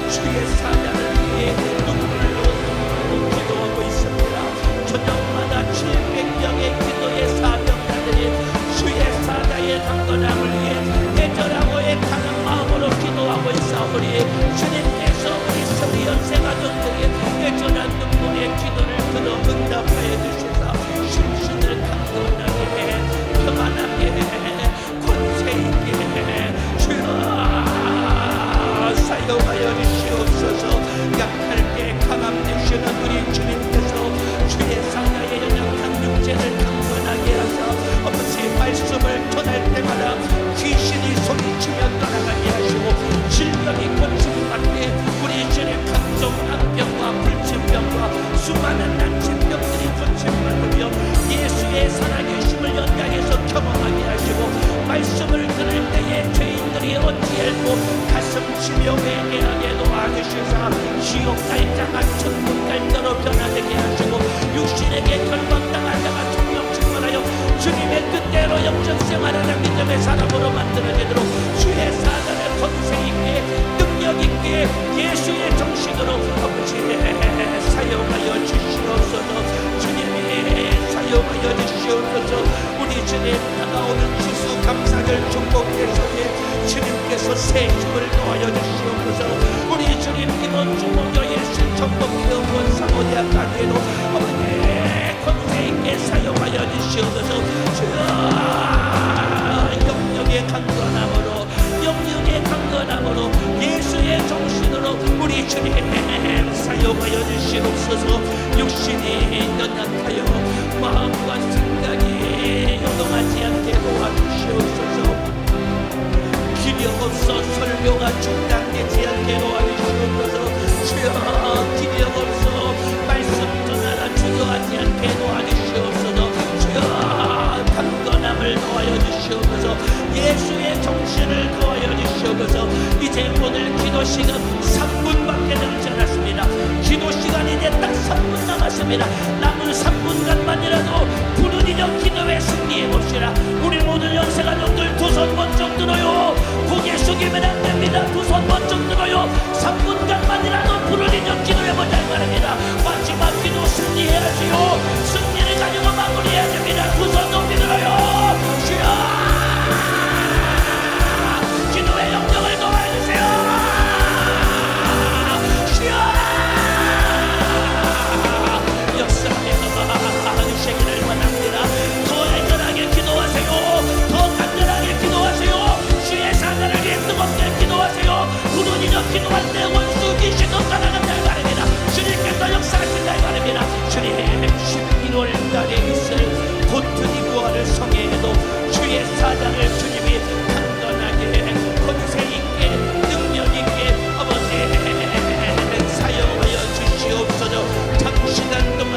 주의 사자를 위해 눈물로 기도하고 있습니다. 저녁마다 700명의 기도의 사명자들이 주의 사자의 강건함을 위해 애절하고 애타는 마음으로 기도하고 있사오니 주님께서 우리 서리 연세 가족들의 애절한 눈물의 기도를 들어 응답하여 주시사 심신을 강건하게 해 평안하게 해 권세 있게 해 주여 사용하여 주시옵소서. 약할 때 강함 되시는 우리 주님께서 주의 사자의 연약한 육체를 강건하게 하사 아버지 말씀을 전할 때마다 귀신이 소리치며 떠나가게 하시고 질병이 고침받게 우리 주님 각종 암병과 불치병과 수많은 난치병들이 고침받으며 예수의 살아계심을 연장해서 경험하게 하시고 말씀을 들을 때에 죄인들이 어찌할고 가슴 치며 회개하게 도와주시사 지옥 갈 자가 천국 갈 자로 변화되게 하시고 육신에게 결박당한 자가 성령 충만하여 주님의 뜻대로 영적 생활을 믿음의 사람으로 만들어지도록 주의 사단을 권세 있게 능력 있게 예수의 정신으로 아버지 사용하여 주시옵소서. 주님이 사용하여 주시옵소서. 우리 주님 다가오는 주수 감사절 중복대속에 주님께서 새 힘을 더하여 주시옵소서. 우리 주님 이번 주 목요일 신천복기업원 사모대학 가게로 아버지 권세 있게 사용하여 주시옵소서. 영역의 강건함으로 영역의 강건함으로 예수의 정신으로 우리 주님 사용하여 주시옵소서. 육신이 연약하여 마음과 생각이 요동하지 않게 도와주시옵소서. 기력 없어 설교가 중단되지 않게 도와주시옵소서. 주여 기력 없어 말씀 전하라 주저하지 않게 도와주시옵소서. 주여 강건함을 더하여 주시옵소서. 예수의 정신을 더하여 주시옵소서. 이제 오늘 기도 시간 3분밖에 남지 않았습니다. 기도 시간이 이제 딱 3분 남았습니다. 남은 3분간만이라도 부르짖어 기도에 승리해 봅시다. 우리 모든 연세가족들 두 손 번쩍 들어요. 고개 숙이면 안 됩니다. 두 손 번쩍 들어요. 3분간만이라도 부르짖어 기도해보자 이 말입니다. 마지막 기도 승리해야지요. 승리를 가지고 마무리해야 됩니다. 두 손 높이 들어요. 주여 기도의 영역을 더해주세요. 주여 역사하여 주시기를 원합니다. 더 애절하게 기도하세요. 더 간절하게 기도하세요. 주의 사자를 위해 뜨겁게 기도하세요. 부르짖어 기도할 때 원수 귀신도 떠나간다 이 말입니다. 주님께서 역사하신다 이 말입니다. 주님 11월 달에 있을 본투니 부활을 성회에도 주의 사자를 주님이 강건하게 권세 있게 능력 있게 아버지 사용하여 주시옵소서. 장시간 동안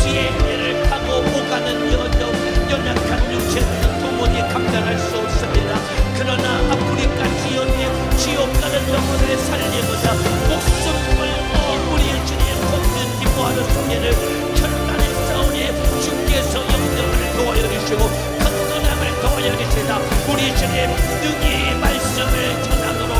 지의 해를 타고 오가는 여정 연약한 육체는 도무지 감당할 수 없습니다. 그러나 아프리카 지역의 지옥 가는 영혼을 살리고자 목숨 걸고 우리의 주님 본투니 부활을 성회를 결단의 싸우니 주께서 영적을 도와여 주시고 강건함을 도와여 주시다. 우리 주님 능히 말씀을 전하도록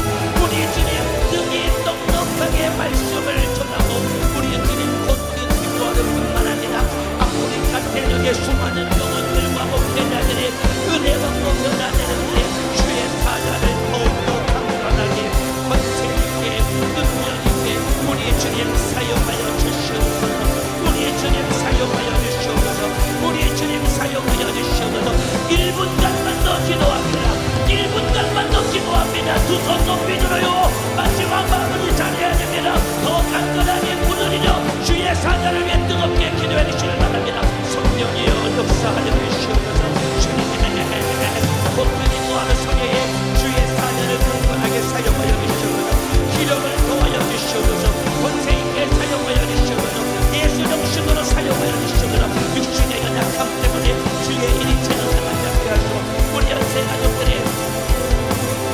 우리 주님 능히 넉넉하게 말씀을 전하고 우리 주님 본능 기도하는 뿐만 아니라 아프리카 대륙의 수많은 영혼들과 목회자들이 은혜 받고 변화되는데 주의 사자를 더욱더 강건하게 권세 있게 능력 있게 우리 주님 사용하여 주시옵소서. 우리 주님 사용하여 주시옵소서. 우리 주님 사용하여 주시옵소서. 1분간만 더 기도합니다. 1분간만 더 기도합니다. 두 손 높이 들어요. 마지막 마무리 잘해야 됩니다. 더 간단하게 부르짖어 주의 사자를 위해 뜨겁게 기도해 주시길 바랍니다. 성령이여 역사하여 주시옵소서. 주님 본투니 부활의 성회에 주의 사자를 강건하게 사용하여 주시옵소서. 기력을 더하여 주시옵소서. 권세 있게 사용하여 주시옵소서. 예수 정신으로 사용하여 주시옵소서. 육신의 연약함 때문에 주의 일인체는 생각지 않게 하시고 우리 연세 가족들의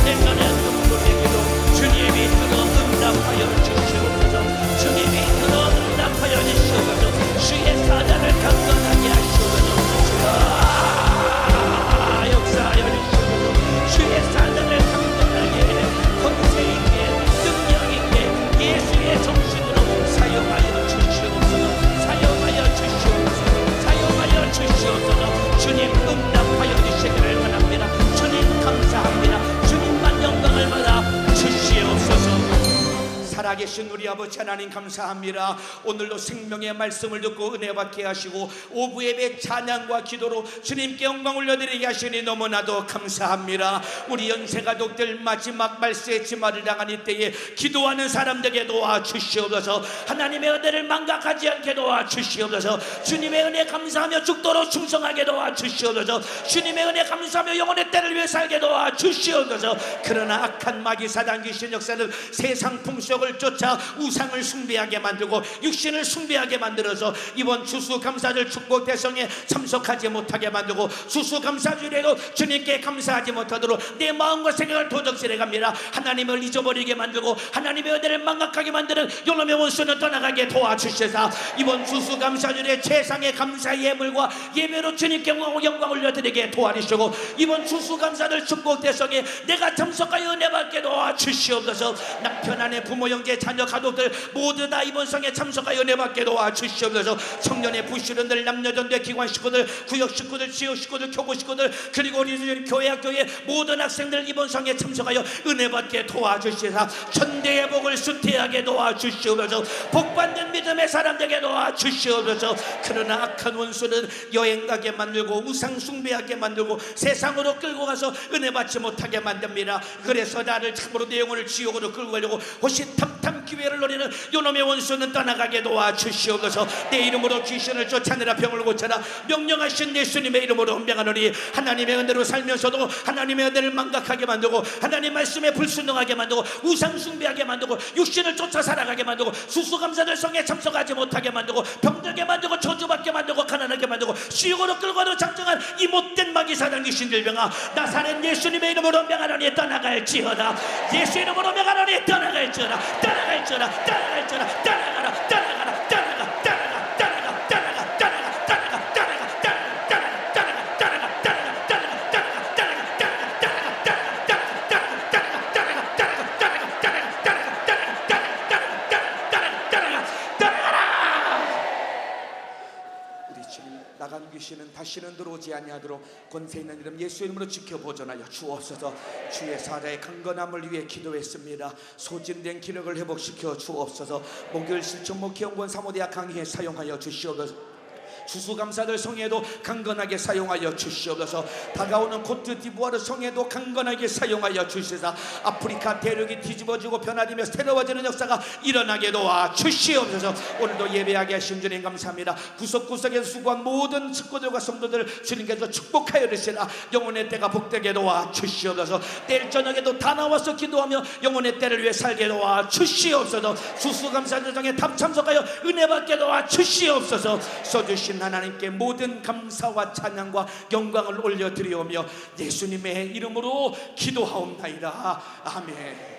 내전의 눈물에게도 주님이 들어 응답하여 주시옵소서. 주님이 들어 응답하여 주시옵소서. 주의 사자를 강건하게 하시옵소서. 역사하여 주시옵소서. 주의 사자를 강건하게 권세 있게 능력 있게 예수의 정신으로 사용하여 주시옵소서. 사용하여 주시옵소서. 사용하여 주시옵소서. 주님 응답하여 주시기를 원합니다. 주님 감사합니다. 주님만 영광을 받아 주시옵소서. 살아계신 우리 아버지 하나님 감사합니다. 오늘도 생명의 말씀을 듣고 은혜 받게 하시고 오후 예배 찬양과 기도로 주님께 영광 올려드리게 하시니 너무나도 감사합니다. 우리 연세가족들 마지막 말세의 지마를 당한 이때에 기도하는 사람들에게 도와주시옵소서. 하나님의 은혜를 망각하지 않게 도와주시옵소서. 주님의 은혜 감사하며 죽도록 충성하게 도와주시옵소서. 주님의 은혜 감사하며 영혼의 때를 위해 살게 도와주시옵소서. 그러나 악한 마귀 사단 귀신 역사는 세상 풍속을 쫓아 우상을 숭배하게 만들고 육신을 숭배하게 만들어서 이번 추수감사절 축복 대성에 참석하지 못하게 만들고 추수감사주일에도 주님께 감사하지 못하도록 내 마음과 생각을 도적질해 갑니다. 하나님을 잊어버리게 만들고 하나님의 은혜를 망각하게 만드는 요놈의 원수는 떠나가게 도와주셔서 이번 추수감사절에 최상의 감사 예물과 예배로 주님께 영광 올려드리게 도와주시고 이번 추수감사절 축복 대성에 내가 참석하여 은혜 받게 도와주시옵소서. 남편 아내 부모 형제 자녀 가족들 모두 다 이번 성에 참석하여 은혜 받게 도와주시옵소서. 청년의 부실은들 남녀전대 기관 식구들 구역 식구들 지역 식구들 교구 식구들 그리고 우리 교회 학교의 모든 학생들 이번 성에 참석하여 은혜 받게 도와주시사 천대의 복을 수태하게 도와주시옵소서. 복받는 믿음의 사람 되게 도와주시옵소서. 그러나 악한 원수는 여행 가게 만들고 우상 숭배하게 만들고 세상으로 끌고 가서 은혜 받지 못하게 만듭니다. 그래서 나를 참으로 내 영혼을 지옥으로 끌고 가려고 호시탐탐 기회를 노리는 요놈의 원수는 떠나가게 도와주시옵소서. 내 이름으로 귀신을 쫓아내라 병을 고쳐라 명령하신 예수님의 이름으로 헌병하노니 하나님의 은혜로 살면서도 하나님의 은혜를 망각하게 만들고 하나님 말씀에 불순종하게 만들고 우상 숭배하게 만들고 육신을 쫓아 살아가게 만들고 수수감사절 성에 참석하지 못하게 만들고 병들게 만들고 저주받게 만들고 가난하게 만들고 지옥으로 끌고 가는 작정한 이 못된 마귀 사단 귀신 들병아 나사렛 예수님의 이름으로 헌병하노니 떠나갈지어다. 예수 이름으로 헌병하노니 떠나갈지어다. 떠나갈지어다. 떠나갈지어다. 떠나가라. 떠나가라. 떠나가. 떠나가. 떠나가. 떠나가. 떠나가. 떠나가. 나간 귀신은 다시는 들어오지 아니하도록 권세 있는 이름 예수 이름으로 지켜 보존하여 주옵소서. 주의 사자의 강건함을 위해 기도했습니다. 소진된 기력을 회복시켜 주옵소서. 목요일 실천 목회연구원 사모대학 강의에 사용하여 주시옵소서. 추수감사절 성에도 강건하게 사용하여 주시옵소서. 다가오는 코트디부아르 성에도 강건하게 사용하여 주시사 아프리카 대륙이 뒤집어지고 변화되며 새로워지는 역사가 일어나게 도와 주시옵소서. 오늘도 예배하게 하신 주님 감사합니다. 구석구석에서 수고한 모든 식구들과 성도들 주님께서 축복하여 주시라. 영혼의 때가 복되게 도와 주시옵소서. 내일 저녁에도 다 나와서 기도하며 영혼의 때를 위해 살게 도와 주시옵소서. 추수감사절 성에 참석하여 은혜 받게 도와 주시옵소서. 써주신 하나님께 모든 감사와 찬양과 영광을 올려드리오며 예수님의 이름으로 기도하옵나이다. 아멘.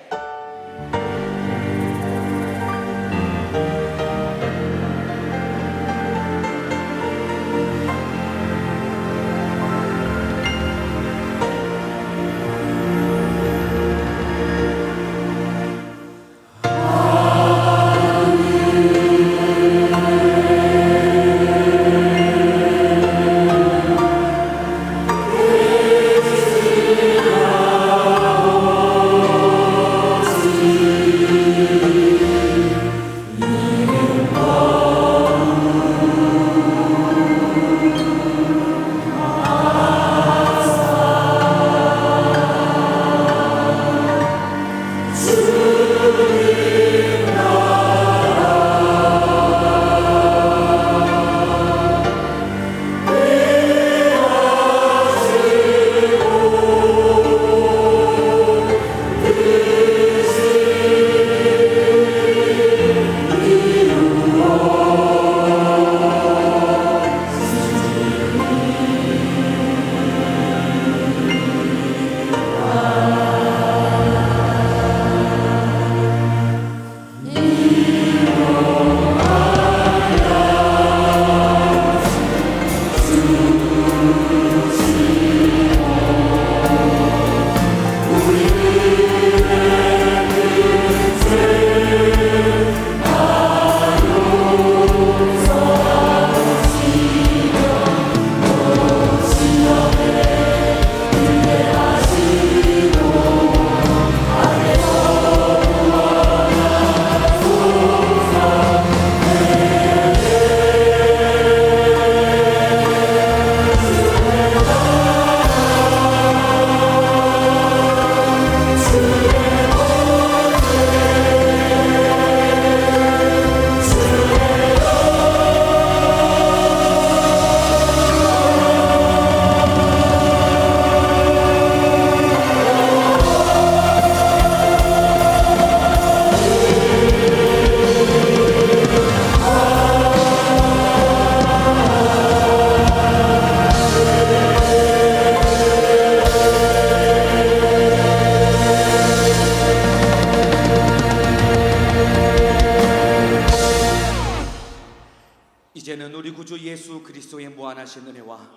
구주 예수 그리스도의 무한하신 은혜와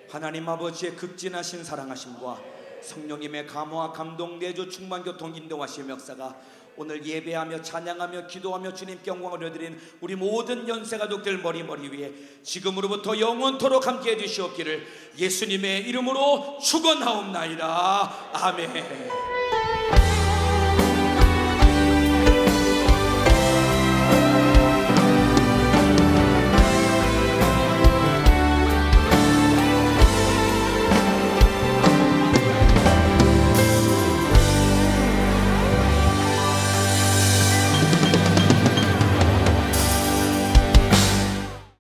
하나님 아버지의 극진하신 사랑하심과 성령님의 감화와 감동 내주 충만 교통 인도하시는 역사가 오늘 예배하며 찬양하며 기도하며 주님께 영광을 올려드린 우리 모든 연세가족들 머리 위에 지금으로부터 영원토록 함께해 주시옵기를 예수님의 이름으로 축원하옵나이다. 아멘.